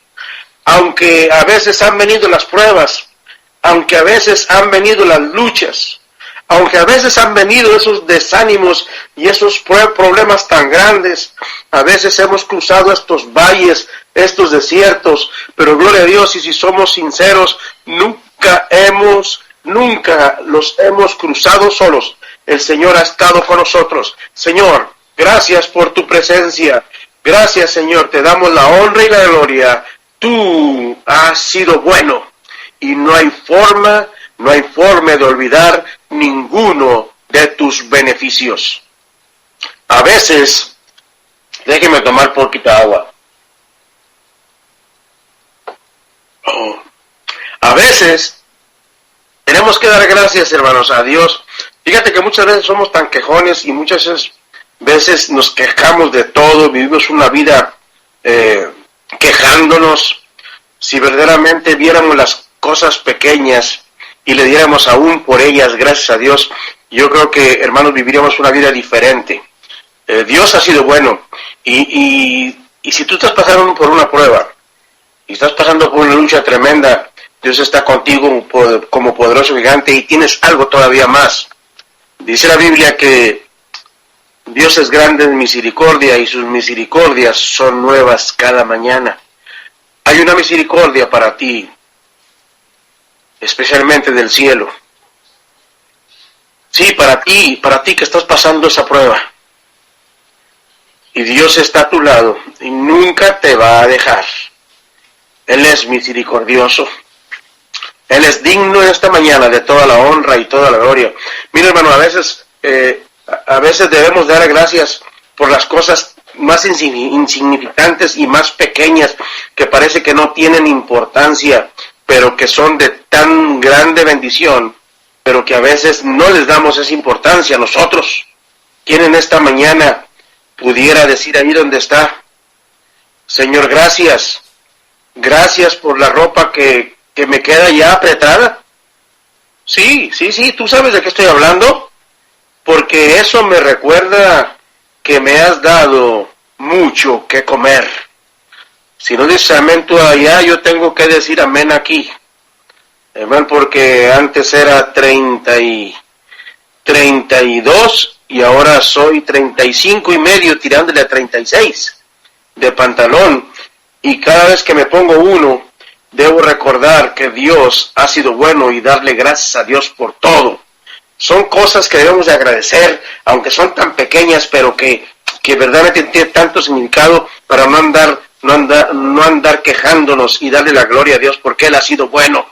aunque a veces han venido las pruebas, aunque a veces han venido las luchas, aunque a veces han venido esos desánimos y esos problemas tan grandes, a veces hemos cruzado estos valles, estos desiertos, pero gloria a Dios, y si somos sinceros, nunca los hemos cruzado solos. El Señor ha estado con nosotros. Señor, gracias por tu presencia. Gracias, Señor, te damos la honra y la gloria. Tú has sido bueno y no hay forma de olvidar ninguno de tus beneficios. A veces, déjeme tomar poquita agua. A veces tenemos que dar gracias, hermanos, a Dios. Fíjate que muchas veces somos tan quejones y muchas veces nos quejamos de todo, vivimos una vida quejándonos. Si verdaderamente viéramos las cosas pequeñas y le diéramos aún por ellas gracias a Dios, yo creo que, hermanos, viviríamos una vida diferente. Dios ha sido bueno y si tú estás pasando por una prueba y estás pasando por una lucha tremenda, Dios está contigo como poderoso gigante y tienes algo todavía más. Dice la Biblia que Dios es grande en misericordia y sus misericordias son nuevas cada mañana. Hay una misericordia para ti, especialmente del cielo. Sí, para ti que estás pasando esa prueba. Y Dios está a tu lado y nunca te va a dejar. Él es misericordioso. Él es digno en esta mañana de toda la honra y toda la gloria. Mira, hermano, a veces debemos dar gracias por las cosas más insignificantes y más pequeñas que parece que no tienen importancia, pero que son de tan grande bendición, pero que a veces no les damos esa importancia a nosotros. ¿Quién en esta mañana pudiera decir ahí donde está: Señor, gracias por la ropa que me queda ya apretada? Sí, tú sabes de qué estoy hablando, porque eso me recuerda que me has dado mucho que comer. Si no dices amén tú allá, yo tengo que decir amén aquí. Amén, porque antes era 32 y ahora soy 35 y medio, tirándole a 36 de pantalón. Y cada vez que me pongo uno, debo recordar que Dios ha sido bueno y darle gracias a Dios por todo. Son cosas que debemos de agradecer, aunque son tan pequeñas, pero que verdaderamente tienen tanto significado para no andar quejándonos y darle la gloria a Dios porque Él ha sido bueno.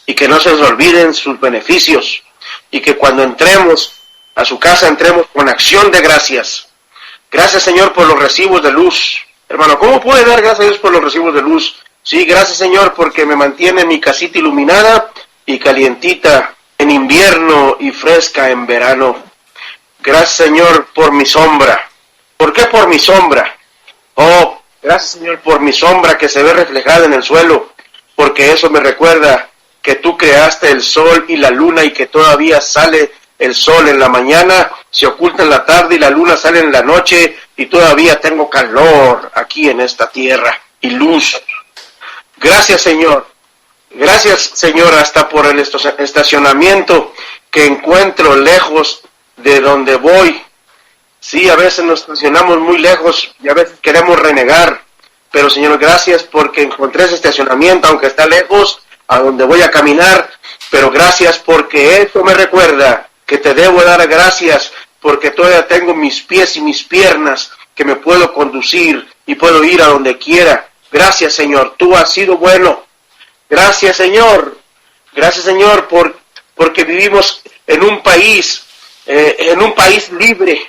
Y que no se nos olviden sus beneficios. Y que cuando entremos a su casa, entremos con acción de gracias. Gracias, Señor, por los recibos de luz. Hermano, ¿cómo puede dar gracias a Dios por los recibos de luz? Sí, gracias, Señor, porque me mantiene mi casita iluminada y calientita en invierno y fresca en verano. Gracias, Señor, por mi sombra. ¿Por qué por mi sombra? Oh, gracias, Señor, por mi sombra que se ve reflejada en el suelo, porque eso me recuerda que tú creaste el sol y la luna y que todavía sale el sol en la mañana, se oculta en la tarde y la luna sale en la noche y todavía tengo calor aquí en esta tierra y luz. Gracias, Señor. Gracias, Señor, hasta por el estacionamiento que encuentro lejos de donde voy. Sí, a veces nos estacionamos muy lejos y a veces queremos renegar, pero, Señor, gracias porque encontré ese estacionamiento, aunque está lejos, a donde voy a caminar, pero gracias porque eso me recuerda que te debo dar gracias porque todavía tengo mis pies y mis piernas que me puedo conducir y puedo ir a donde quiera. Gracias, Señor, tú has sido bueno. Gracias, Señor. Gracias, Señor, porque vivimos en un país libre,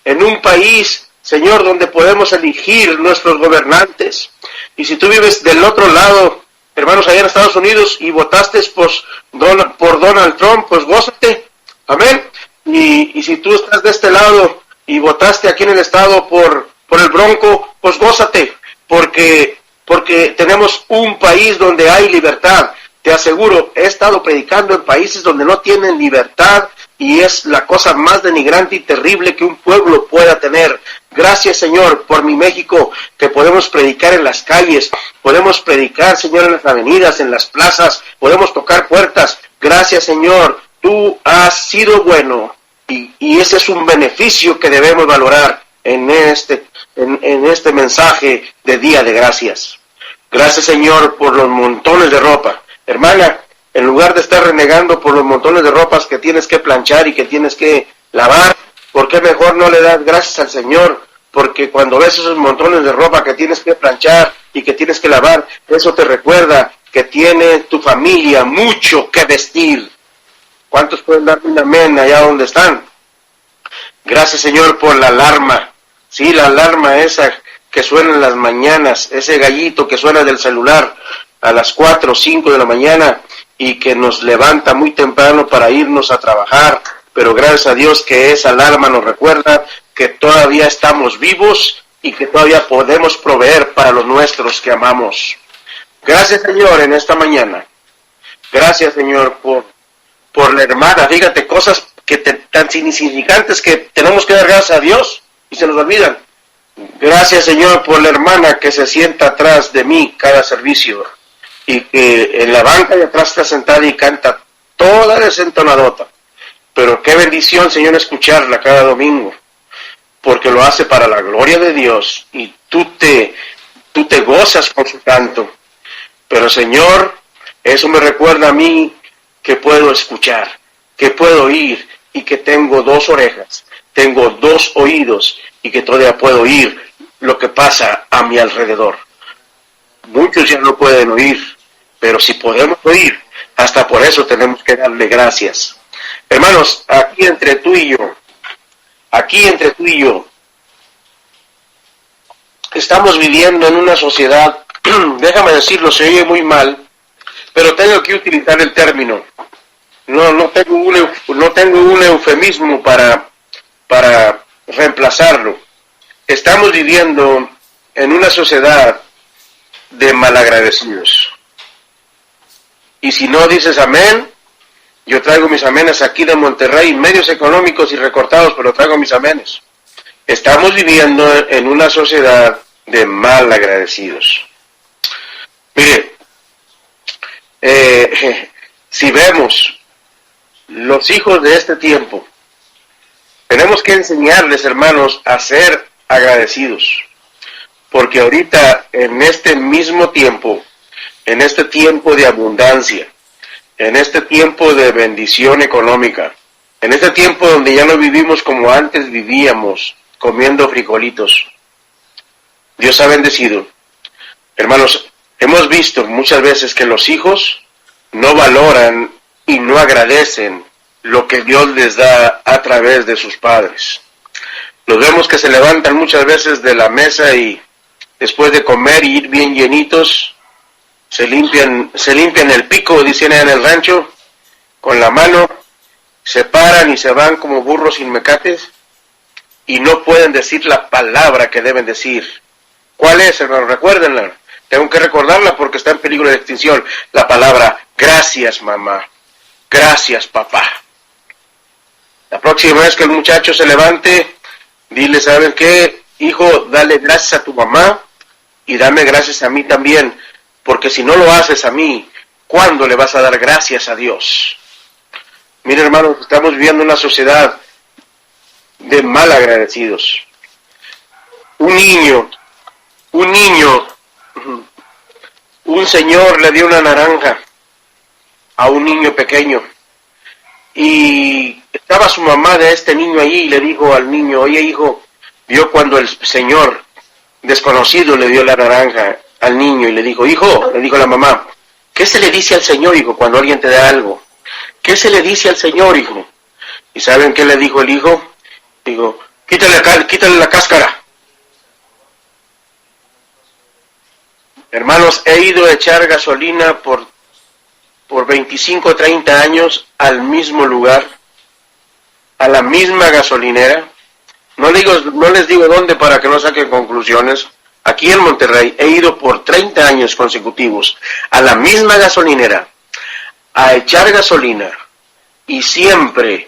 en un país, Señor, donde podemos elegir nuestros gobernantes. Y si tú vives del otro lado, hermanos, allá en Estados Unidos, y votaste por Donald Trump, pues gózate. Amén. Y si tú estás de este lado y votaste aquí en el estado por el Bronco, pues gózate, porque tenemos un país donde hay libertad. Te aseguro, he estado predicando en países donde no tienen libertad y es la cosa más denigrante y terrible que un pueblo pueda tener. Gracias, Señor, por mi México, que podemos predicar en las calles, podemos predicar, Señor, en las avenidas, en las plazas, podemos tocar puertas. Gracias, Señor, tú has sido bueno y ese es un beneficio que debemos valorar en este mensaje de Día de Gracias. Gracias, Señor, por los montones de ropa. Hermana, en lugar de estar renegando por los montones de ropas que tienes que planchar y que tienes que lavar, ¿por qué mejor no le das gracias al Señor? Porque cuando ves esos montones de ropa que tienes que planchar y que tienes que lavar, eso te recuerda que tiene tu familia mucho que vestir. ¿Cuántos pueden darme un amén allá donde están? Gracias, Señor, por la alarma. Sí, la alarma esa que suena en las mañanas, ese gallito que suena del celular a las 4 o 5 de la mañana y que nos levanta muy temprano para irnos a trabajar. Pero gracias a Dios que esa alarma nos recuerda que todavía estamos vivos y que todavía podemos proveer para los nuestros que amamos. Gracias, Señor, en esta mañana. Gracias, Señor, por la hermana. Fíjate, cosas tan insignificantes que tenemos que dar gracias a Dios y se nos olvidan. Gracias, Señor, por la hermana que se sienta atrás de mí cada servicio y que en la banca de atrás está sentada y canta toda desentonadota. Pero qué bendición, Señor, escucharla cada domingo, porque lo hace para la gloria de Dios y tú te gozas con su canto. Pero, Señor, eso me recuerda a mí que puedo escuchar, que puedo oír y que tengo 2 orejas, tengo 2 oídos y que todavía puedo oír lo que pasa a mi alrededor. Muchos ya no pueden oír, pero si podemos oír, hasta por eso tenemos que darle gracias. Hermanos, aquí entre tú y yo, estamos viviendo en una sociedad, déjame decirlo, se oye muy mal, pero tengo que utilizar el término. No tengo un eufemismo para reemplazarlo. Estamos viviendo en una sociedad de malagradecidos. Y si no dices amén, yo traigo mis amenes aquí de Monterrey, medios económicos y recortados, pero traigo mis amenes. Estamos viviendo en una sociedad de malagradecidos. Mire, si vemos los hijos de este tiempo, tenemos que enseñarles, hermanos, a ser agradecidos. Porque ahorita, en este mismo tiempo, en este tiempo de abundancia, en este tiempo de bendición económica, en este tiempo donde ya no vivimos como antes vivíamos, comiendo frijolitos, Dios ha bendecido. Hermanos, hemos visto muchas veces que los hijos no valoran y no agradecen lo que Dios les da a través de sus padres. Los vemos que se levantan muchas veces de la mesa y después de comer y ir bien llenitos, se limpian el pico, dicen en el rancho, con la mano, se paran y se van como burros sin mecates y no pueden decir la palabra que deben decir. ¿Cuál es, hermano? Recuérdenla. Tengo que recordarla porque está en peligro de extinción. La palabra, gracias, mamá. Gracias, papá. La próxima vez que el muchacho se levante, dile, ¿saben qué? Hijo, dale gracias a tu mamá y dame gracias a mí también. Porque si no lo haces a mí, ¿cuándo le vas a dar gracias a Dios? Miren, hermanos, estamos viviendo una sociedad de malagradecidos. Un señor le dio una naranja a un niño pequeño. Y estaba su mamá de este niño allí y le dijo al niño, oye hijo, vio cuando el señor desconocido le dio la naranja al niño y le dijo, hijo, le dijo la mamá, ¿qué se le dice al Señor, hijo, cuando alguien te da algo? ¿Qué se le dice al Señor, hijo? ¿Y saben qué le dijo el hijo? Digo, quítale la cáscara. Hermanos, he ido a echar gasolina por 25 o 30 años al mismo lugar, a la misma gasolinera. No les digo dónde para que no saquen conclusiones. Aquí en Monterrey he ido por 30 años consecutivos a la misma gasolinera a echar gasolina y siempre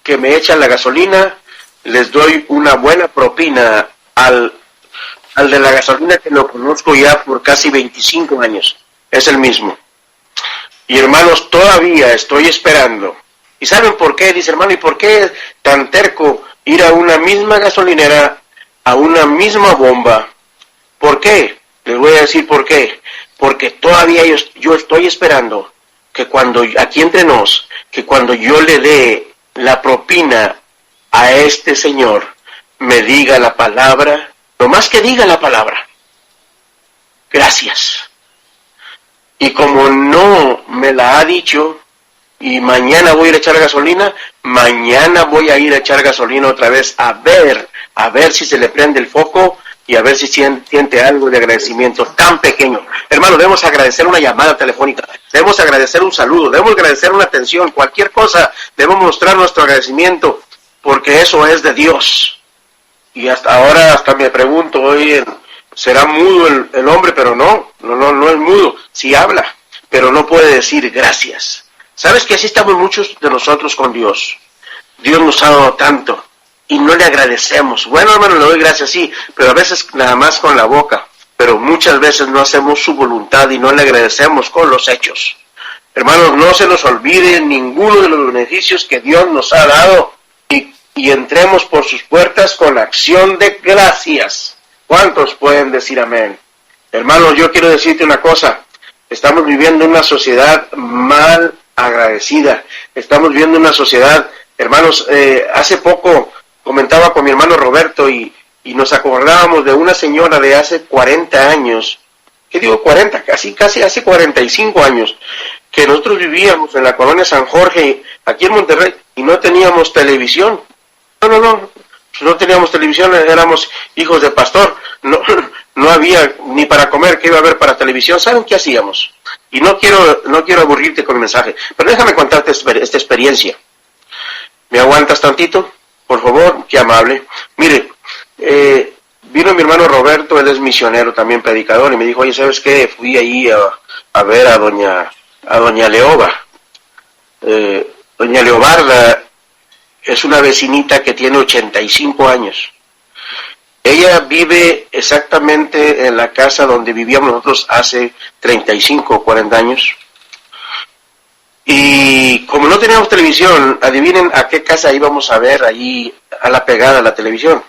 que me echan la gasolina les doy una buena propina al de la gasolina, que lo conozco ya por casi 25 años. Es el mismo. Y hermanos, todavía estoy esperando. ¿Y saben por qué? Dice, hermano, ¿y por qué tan terco ir a una misma gasolinera, a una misma bomba? ¿Por qué? Les voy a decir por qué. Porque todavía yo estoy esperando que cuando, aquí entre nos, que cuando yo le dé la propina a este señor, me diga la palabra, lo más que diga la palabra, gracias. Y como no me la ha dicho, y mañana voy a ir a echar gasolina, mañana voy a ir a echar gasolina otra vez a ver si se le prende el foco y a ver si siente algo de agradecimiento tan pequeño. Hermano, debemos agradecer una llamada telefónica, debemos agradecer un saludo, debemos agradecer una atención, cualquier cosa, debemos mostrar nuestro agradecimiento, porque eso es de Dios. Y hasta ahora, hasta me pregunto, oye, ¿será mudo el hombre? Pero no es mudo, sí habla, pero no puede decir gracias. ¿Sabes que así estamos muchos de nosotros con Dios? Dios nos ha dado tanto y no le agradecemos. Bueno, hermano, le doy gracias, sí, pero a veces nada más con la boca. Pero muchas veces no hacemos su voluntad y no le agradecemos con los hechos. Hermanos, no se nos olvide ninguno de los beneficios que Dios nos ha dado y entremos por sus puertas con acción de gracias. ¿Cuántos pueden decir amén? Hermanos, yo quiero decirte una cosa. Estamos viviendo una sociedad mal agradecida. Estamos viviendo una sociedad, hermanos, hace poco comentaba con mi hermano Roberto y nos acordábamos de una señora de hace 40 años, ¿qué digo 40? Casi hace 45 años, que nosotros vivíamos en la colonia San Jorge, aquí en Monterrey, y no teníamos televisión. No teníamos televisión, éramos hijos de pastor, no había ni para comer, ¿qué iba a haber para televisión? ¿Saben qué hacíamos? Y no quiero aburrirte con el mensaje, pero déjame contarte esta experiencia. ¿Me aguantas tantito? Por favor, qué amable. Mire, vino mi hermano Roberto, él es misionero, también predicador, y me dijo, oye, ¿sabes qué? Fui ahí a ver a doña Leoba. Doña Leobarda es una vecinita que tiene 85 años. Ella vive exactamente en la casa donde vivíamos nosotros hace 35 o 40 años. Y como no teníamos televisión, adivinen a qué casa íbamos a ver allí a la pegada a la televisión.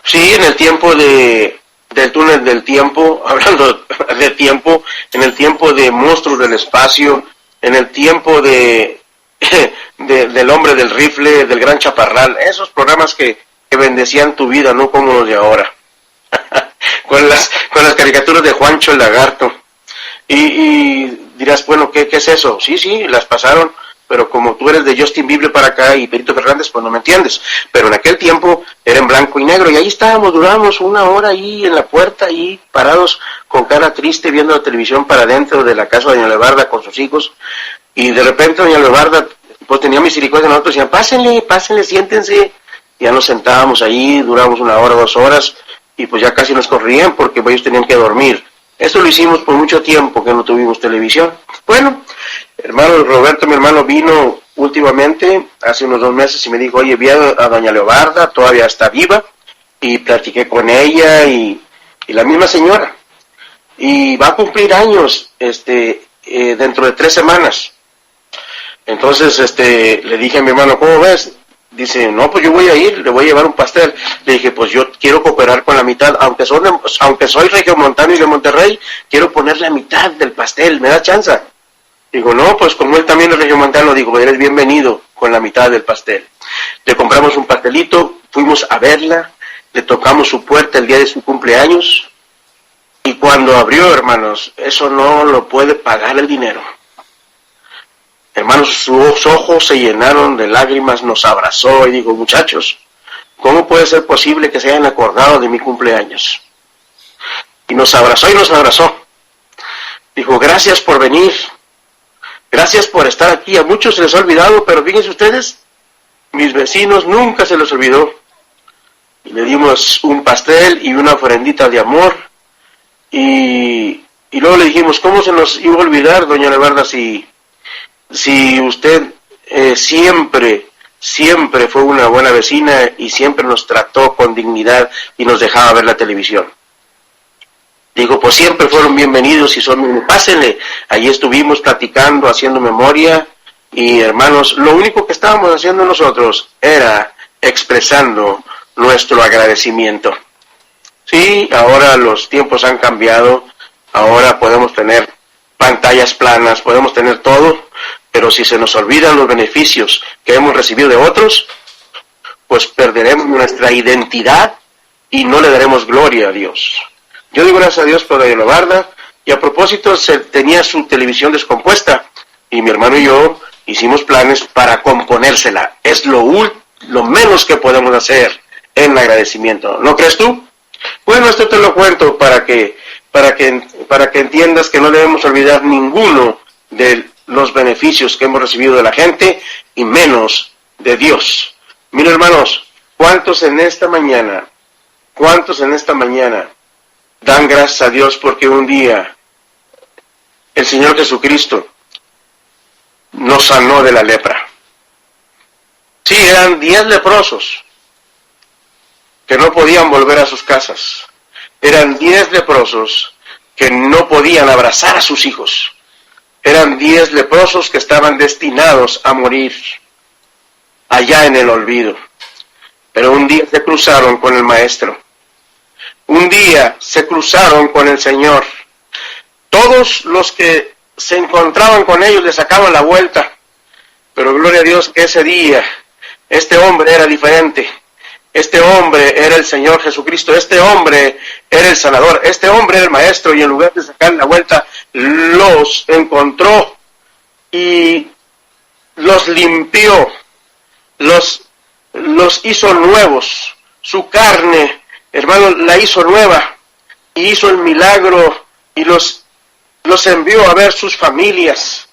Sí, en el tiempo del túnel del tiempo, hablando de tiempo, en el tiempo de Monstruos del Espacio, en el tiempo del Hombre del Rifle, del Gran Chaparral, esos programas que bendecían tu vida, no como los de ahora. con las caricaturas de Juancho el Lagarto. Y dirás, bueno, ¿qué es eso? Sí, las pasaron, pero como tú eres de Justin Bieber para acá y Perito Fernández, pues no me entiendes. Pero en aquel tiempo era en blanco y negro, y ahí estábamos, duramos una hora ahí en la puerta, ahí parados con cara triste viendo la televisión para adentro de la casa de doña Leobarda con sus hijos, y de repente doña Leobarda pues tenía misericordia de nosotros, y decían, pásenle, siéntense. Ya nos sentábamos ahí, duramos una hora, 2 horas, y pues ya casi nos corrían porque ellos tenían que dormir. Esto lo hicimos por mucho tiempo que no tuvimos televisión. Bueno, hermano Roberto, mi hermano, vino últimamente, hace unos 2 meses, y me dijo, oye, vi a doña Leobarda, todavía está viva, y platiqué con ella, y la misma señora, y va a cumplir años, dentro de 3 semanas. Entonces, le dije a mi hermano, ¿cómo ves? Dice, no, pues yo voy a ir, le voy a llevar un pastel. Le dije, pues yo quiero cooperar con la mitad, aunque soy regiomontano y de Monterrey, quiero poner la mitad del pastel, ¿me da chance? Digo, no, pues como él también es regiomontano, digo, eres bienvenido con la mitad del pastel. Le compramos un pastelito, fuimos a verla, le tocamos su puerta el día de su cumpleaños, y cuando abrió, hermanos, eso no lo puede pagar el dinero. Hermanos, sus ojos se llenaron de lágrimas, nos abrazó y dijo, muchachos, ¿cómo puede ser posible que se hayan acordado de mi cumpleaños? Y nos abrazó. Dijo, gracias por venir, gracias por estar aquí. A muchos se les ha olvidado, pero fíjense ustedes, mis vecinos nunca se les olvidó. Y le dimos un pastel y una ofrendita de amor. Y luego le dijimos, ¿cómo se nos iba a olvidar, doña Leobarda, si usted siempre siempre fue una buena vecina y siempre nos trató con dignidad y nos dejaba ver la televisión. Digo, pues siempre fueron bienvenidos y son, pásenle. Allí estuvimos platicando, haciendo memoria, y hermanos, lo único que estábamos haciendo nosotros era expresando nuestro agradecimiento. Sí, ahora los tiempos han cambiado, ahora podemos tener pantallas planas, podemos tener todo, pero si se nos olvidan los beneficios que hemos recibido de otros, pues perderemos nuestra identidad y no le daremos gloria a Dios. Yo digo gracias a Dios por la Barda, y a propósito tenía su televisión descompuesta, y mi hermano y yo hicimos planes para componérsela. Es lo menos que podemos hacer en agradecimiento. ¿No crees tú? Bueno, esto te lo cuento para que entiendas que no debemos olvidar ninguno de los beneficios que hemos recibido de la gente, y menos de Dios. Mira, hermanos, ¿cuántos en esta mañana dan gracias a Dios porque un día el Señor Jesucristo nos sanó de la lepra? Sí, eran 10 leprosos que no podían volver a sus casas. Eran 10 leprosos que no podían abrazar a sus hijos. Eran 10 leprosos que estaban destinados a morir allá en el olvido. Pero un día se cruzaron con el Maestro. Un día se cruzaron con el Señor. Todos los que se encontraban con ellos le sacaban la vuelta. Pero gloria a Dios que ese día este hombre era diferente. Este hombre era el Señor Jesucristo. Este hombre era el sanador. Este hombre era el Maestro, y en lugar de sacar la vuelta, los encontró y los limpió. Los hizo nuevos. Su carne, hermano, la hizo nueva, y hizo el milagro, y los envió a ver sus familias.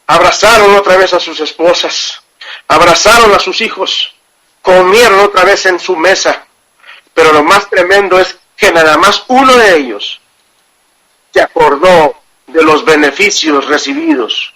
Abrazaron otra vez a sus esposas, abrazaron a sus hijos, comieron otra vez en su mesa. Pero lo más tremendo es que nada más uno de ellos se acordó de los beneficios recibidos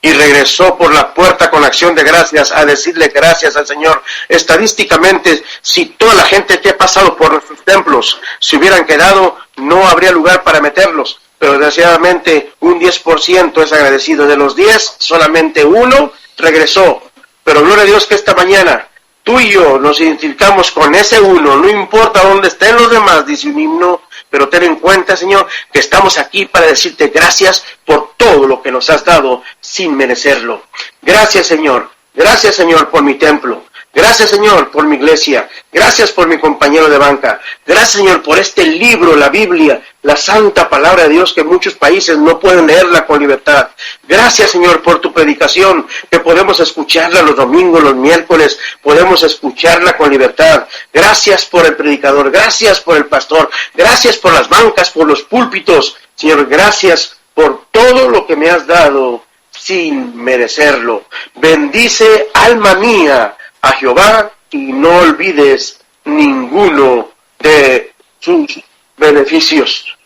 y regresó por la puerta con acción de gracias a decirle gracias al Señor. Estadísticamente, si toda la gente que ha pasado por nuestros templos se hubieran quedado, no habría lugar para meterlos. Pero desgraciadamente un 10% es agradecido. De los 10, solamente uno regresó. Pero gloria a Dios que esta mañana tú y yo nos identificamos con ese uno. No importa dónde estén los demás, dice un himno, pero ten en cuenta, Señor, que estamos aquí para decirte gracias por todo lo que nos has dado sin merecerlo. Gracias, Señor. Gracias, Señor, por mi templo. Gracias, Señor, por mi iglesia. Gracias por mi compañero de banca. Gracias, Señor, por este libro, la Biblia, la santa palabra de Dios, que muchos países no pueden leerla con libertad. Gracias, Señor, por tu predicación, que podemos escucharla los domingos, los miércoles, podemos escucharla con libertad. Gracias por el predicador, gracias por el pastor, gracias por las bancas, por los púlpitos. Señor, gracias por todo lo que me has dado sin merecerlo. Bendice, alma mía, a Jehová, y no olvides ninguno de sus beneficios.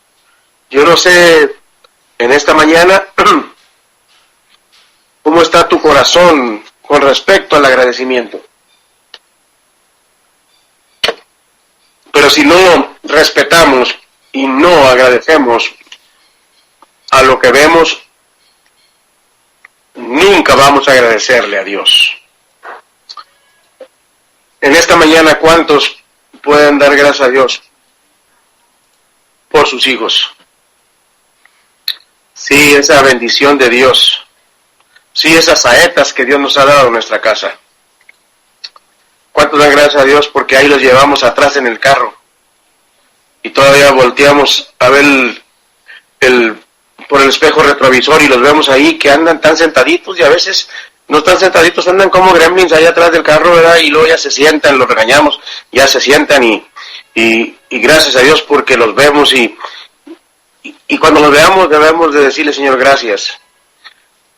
Yo no sé en esta mañana cómo está tu corazón con respecto al agradecimiento. Pero si no respetamos y no agradecemos a lo que vemos, nunca vamos a agradecerle a Dios. En esta mañana, ¿cuántos pueden dar gracias a Dios por sus hijos? Sí, esa bendición de Dios. Sí, esas saetas que Dios nos ha dado en nuestra casa. ¿Cuántos dan gracias a Dios porque ahí los llevamos atrás en el carro y todavía volteamos a ver por el espejo retrovisor y los vemos ahí que andan tan sentaditos, y a veces no están sentaditos, andan como gremlins allá atrás del carro, ¿verdad? Y luego ya se sientan, los regañamos, ya se sientan y gracias a Dios porque los vemos y cuando los veamos debemos de decirle, Señor, gracias.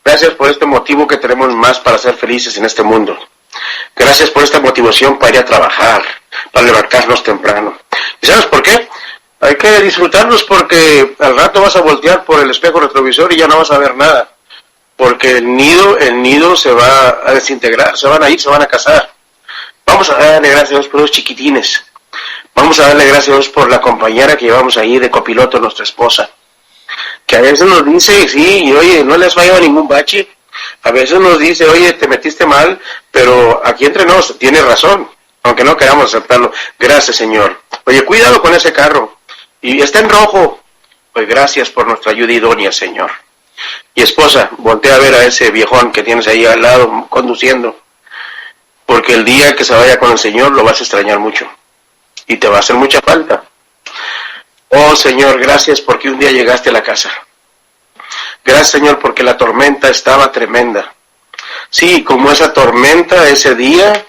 Gracias por este motivo que tenemos más para ser felices en este mundo. Gracias por esta motivación para ir a trabajar, para levantarnos temprano. ¿Y sabes por qué? Hay que disfrutarlos porque al rato vas a voltear por el espejo retrovisor y ya no vas a ver nada. porque el nido se va a desintegrar, se van a ir, se van a casar. Vamos a darle gracias a Dios por los chiquitines. Vamos a darle gracias a Dios por la compañera que llevamos ahí de copiloto, nuestra esposa, que a veces nos dice, sí, oye, no les fallado ningún bache. A veces nos dice, oye, te metiste mal, pero aquí entre nos, tienes razón, aunque no queramos aceptarlo. Gracias, Señor. Oye, cuidado con ese carro. Y está en rojo. Pues gracias por nuestra ayuda idónea, Señor. Y esposa, voltea a ver a ese viejón que tienes ahí al lado conduciendo, porque el día que se vaya con el Señor lo vas a extrañar mucho y te va a hacer mucha falta. Oh Señor, gracias porque un día llegaste a la casa. Gracias, Señor, porque la tormenta estaba tremenda. Sí, como esa tormenta ese día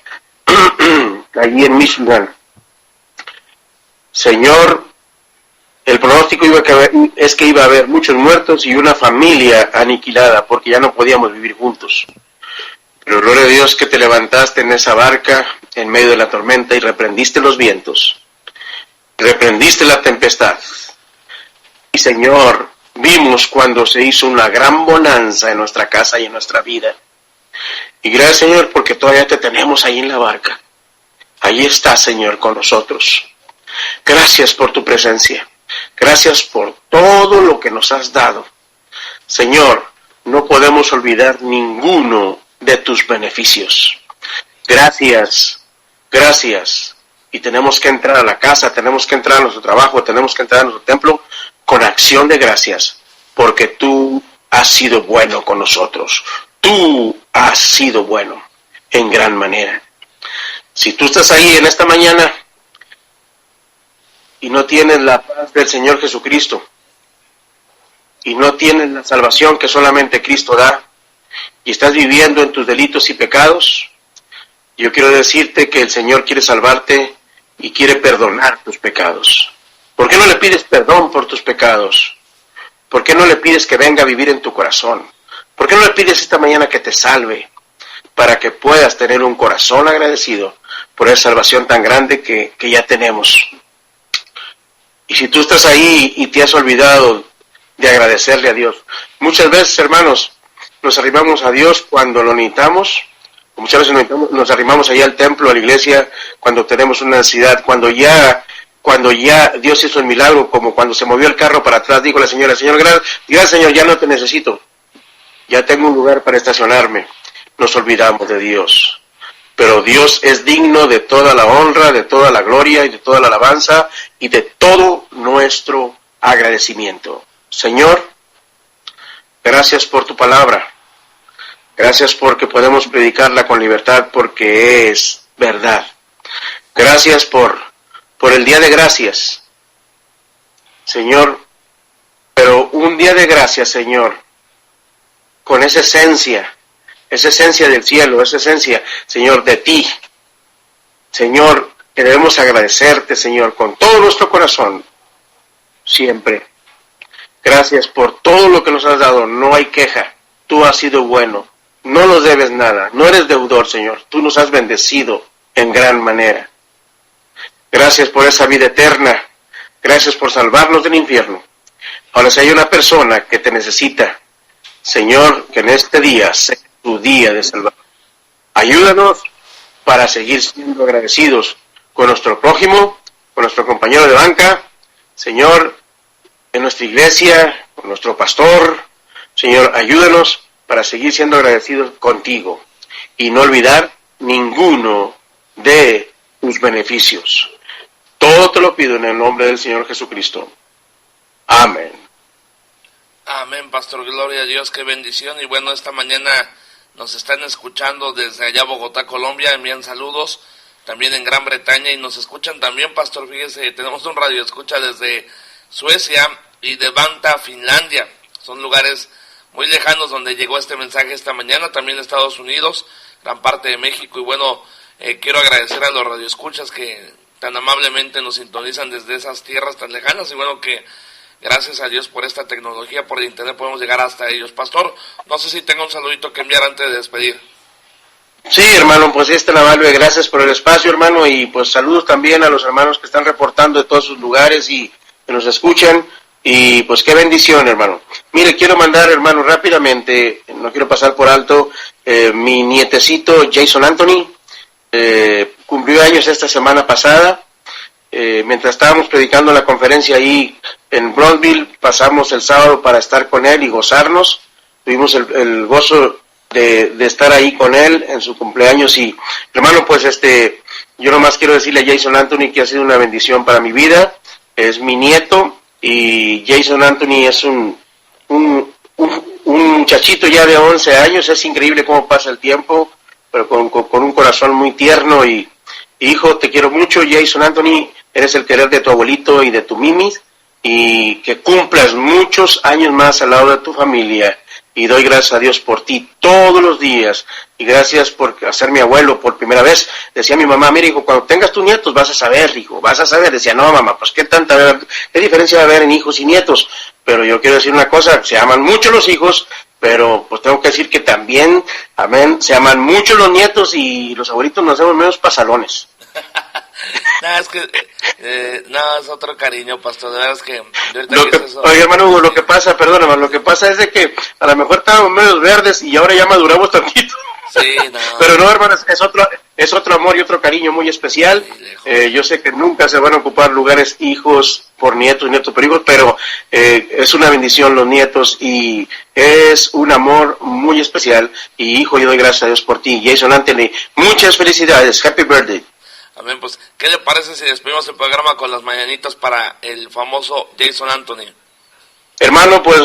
allí en Michigan. Señor, el pronóstico es que iba a haber muchos muertos y una familia aniquilada porque ya no podíamos vivir juntos. Pero gloria a Dios que te levantaste en esa barca en medio de la tormenta y reprendiste los vientos, reprendiste la tempestad. Y Señor, vimos cuando se hizo una gran bonanza en nuestra casa y en nuestra vida. Y gracias, Señor, porque todavía te tenemos ahí en la barca. Ahí estás, Señor, con nosotros. Gracias por tu presencia. Gracias por todo lo que nos has dado. Señor, no podemos olvidar ninguno de tus beneficios. Gracias, gracias. Y tenemos que entrar a la casa, tenemos que entrar a nuestro trabajo, tenemos que entrar a nuestro templo con acción de gracias, porque tú has sido bueno con nosotros. Tú has sido bueno en gran manera. Si tú estás ahí en esta mañana y no tienes la paz del Señor Jesucristo, y no tienes la salvación que solamente Cristo da, y estás viviendo en tus delitos y pecados, yo quiero decirte que el Señor quiere salvarte y quiere perdonar tus pecados. ¿Por qué no le pides perdón por tus pecados? ¿Por qué no le pides que venga a vivir en tu corazón? ¿Por qué no le pides esta mañana que te salve, para que puedas tener un corazón agradecido por esa salvación tan grande que ya tenemos? Y si tú estás ahí y te has olvidado de agradecerle a Dios, muchas veces, hermanos, nos arrimamos a Dios cuando lo necesitamos, muchas veces nos arrimamos ahí al templo, a la iglesia, cuando tenemos una necesidad, cuando ya Dios hizo el milagro, como cuando se movió el carro para atrás, dijo la señora, Señor, gracias Señor, ya no te necesito, ya tengo un lugar para estacionarme. Nos olvidamos de Dios, pero Dios es digno de toda la honra, de toda la gloria y de toda la alabanza y de todo nuestro agradecimiento. Señor, gracias por tu palabra, gracias porque podemos predicarla con libertad porque es verdad. Gracias por el día de gracias, Señor, pero un día de gracias, Señor, con esa esencia del cielo, esa esencia, Señor, de ti. Señor, que debemos agradecerte, Señor, con todo nuestro corazón, siempre. Gracias por todo lo que nos has dado, no hay queja, tú has sido bueno, no nos debes nada, no eres deudor, Señor, tú nos has bendecido en gran manera. Gracias por esa vida eterna, gracias por salvarnos del infierno. Ahora, si hay una persona que te necesita, Señor, que en este día sea tu día de salvación. Ayúdanos para seguir siendo agradecidos con nuestro prójimo, con nuestro compañero de banca, Señor, en nuestra iglesia, con nuestro pastor. Señor, ayúdanos para seguir siendo agradecidos contigo y no olvidar ninguno de tus beneficios. Todo te lo pido en el nombre del Señor Jesucristo. Amén. Amén, Pastor, gloria a Dios, qué bendición. Y bueno, esta mañana nos están escuchando desde allá Bogotá, Colombia, envían saludos, también en Gran Bretaña, y nos escuchan también, Pastor, fíjese, tenemos un radio escucha desde Suecia y de Vanta, Finlandia. Son lugares muy lejanos donde llegó este mensaje esta mañana, también Estados Unidos, gran parte de México, y bueno, quiero agradecer a los radioescuchas que tan amablemente nos sintonizan desde esas tierras tan lejanas, y bueno, que gracias a Dios por esta tecnología, por el internet podemos llegar hasta ellos. Pastor, no sé si tengo un saludito que enviar antes de despedir. Sí, hermano, pues la valve, gracias por el espacio, hermano, y pues saludos también a los hermanos que están reportando de todos sus lugares y que nos escuchan. Y pues qué bendición, hermano. Mire, quiero mandar, hermano, rápidamente, no quiero pasar por alto, mi nietecito Jason Anthony, cumplió años esta semana pasada. Mientras estábamos predicando la conferencia ahí en Brownsville, pasamos el sábado para estar con él y gozarnos. Tuvimos el gozo de estar ahí con él en su cumpleaños. Y hermano, pues yo nomás quiero decirle a Jason Anthony que ha sido una bendición para mi vida. Es mi nieto, y Jason Anthony es un muchachito ya de 11 años. Es increíble cómo pasa el tiempo, pero con un corazón muy tierno. Y hijo, te quiero mucho, Jason Anthony. Eres el querer de tu abuelito y de tu mimis, y que cumplas muchos años más al lado de tu familia. Y doy gracias a Dios por ti todos los días, y gracias por hacer mi abuelo por primera vez. Decía mi mamá, mira hijo, cuando tengas tus nietos vas a saber, hijo, vas a saber. Decía, no mamá, pues qué diferencia va a haber en hijos y nietos. Pero yo quiero decir una cosa, se aman mucho los hijos, pero pues tengo que decir que también, amén, se aman mucho los nietos, y los abuelitos nos hacemos menos pasalones. Es que es otro cariño, pastor. De verdad es que oye, hermano Hugo, lo que pasa, perdón, hermano, lo que pasa es de que a lo mejor estábamos medios verdes y ahora ya maduramos tantito. Sí, no. Pero no, hermano, es otro amor y otro cariño muy especial. Yo sé que nunca se van a ocupar lugares hijos por nietos y nietos por hijos, pero es una bendición los nietos, y es un amor muy especial. Y hijo, yo doy gracias a Dios por ti, Jason Anthony. Muchas felicidades, happy birthday. Amén. Pues, ¿qué le parece si despedimos el programa con las mañanitas para el famoso Jason Anthony? Hermano, pues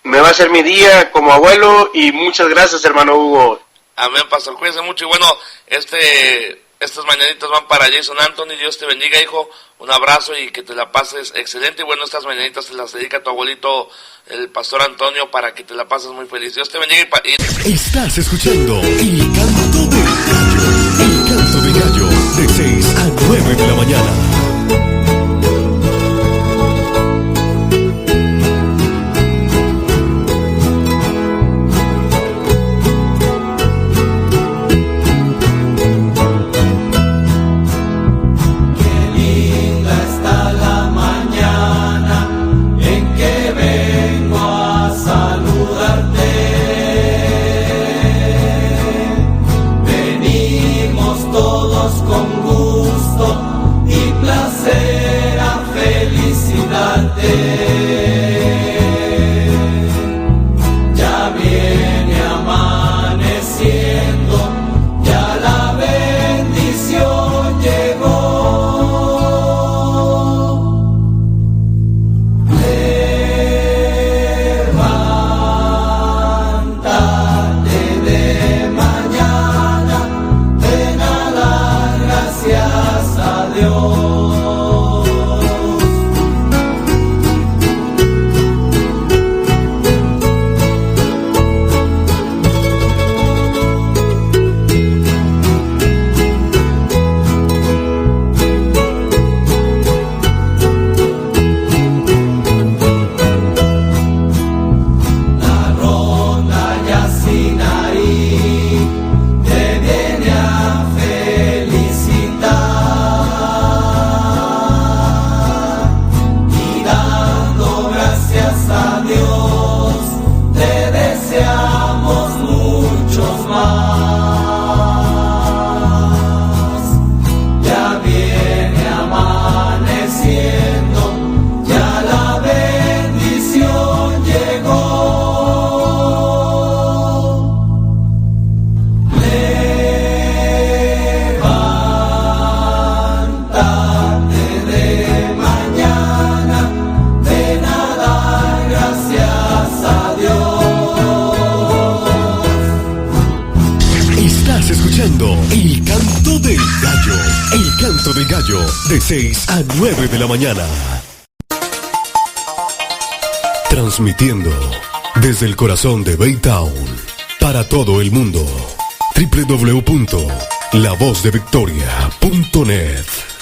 me va a ser mi día como abuelo, y muchas gracias, hermano Hugo. Amén, pastor, cuídense mucho. Y bueno, estas mañanitas van para Jason Anthony. Dios te bendiga, hijo. Un abrazo y que te la pases excelente. Y bueno, estas mañanitas se las dedica a tu abuelito, el pastor Antonio, para que te la pases muy feliz. Dios te bendiga. Estás escuchando El Canto del Gallo. El Canto del Gallo, de 6 a 9 de la mañana. El Canto del Gallo. El Canto del Gallo, de 6 a 9 de la mañana. Transmitiendo desde el corazón de Baytown para todo el mundo. www.lavozdeVictoria.net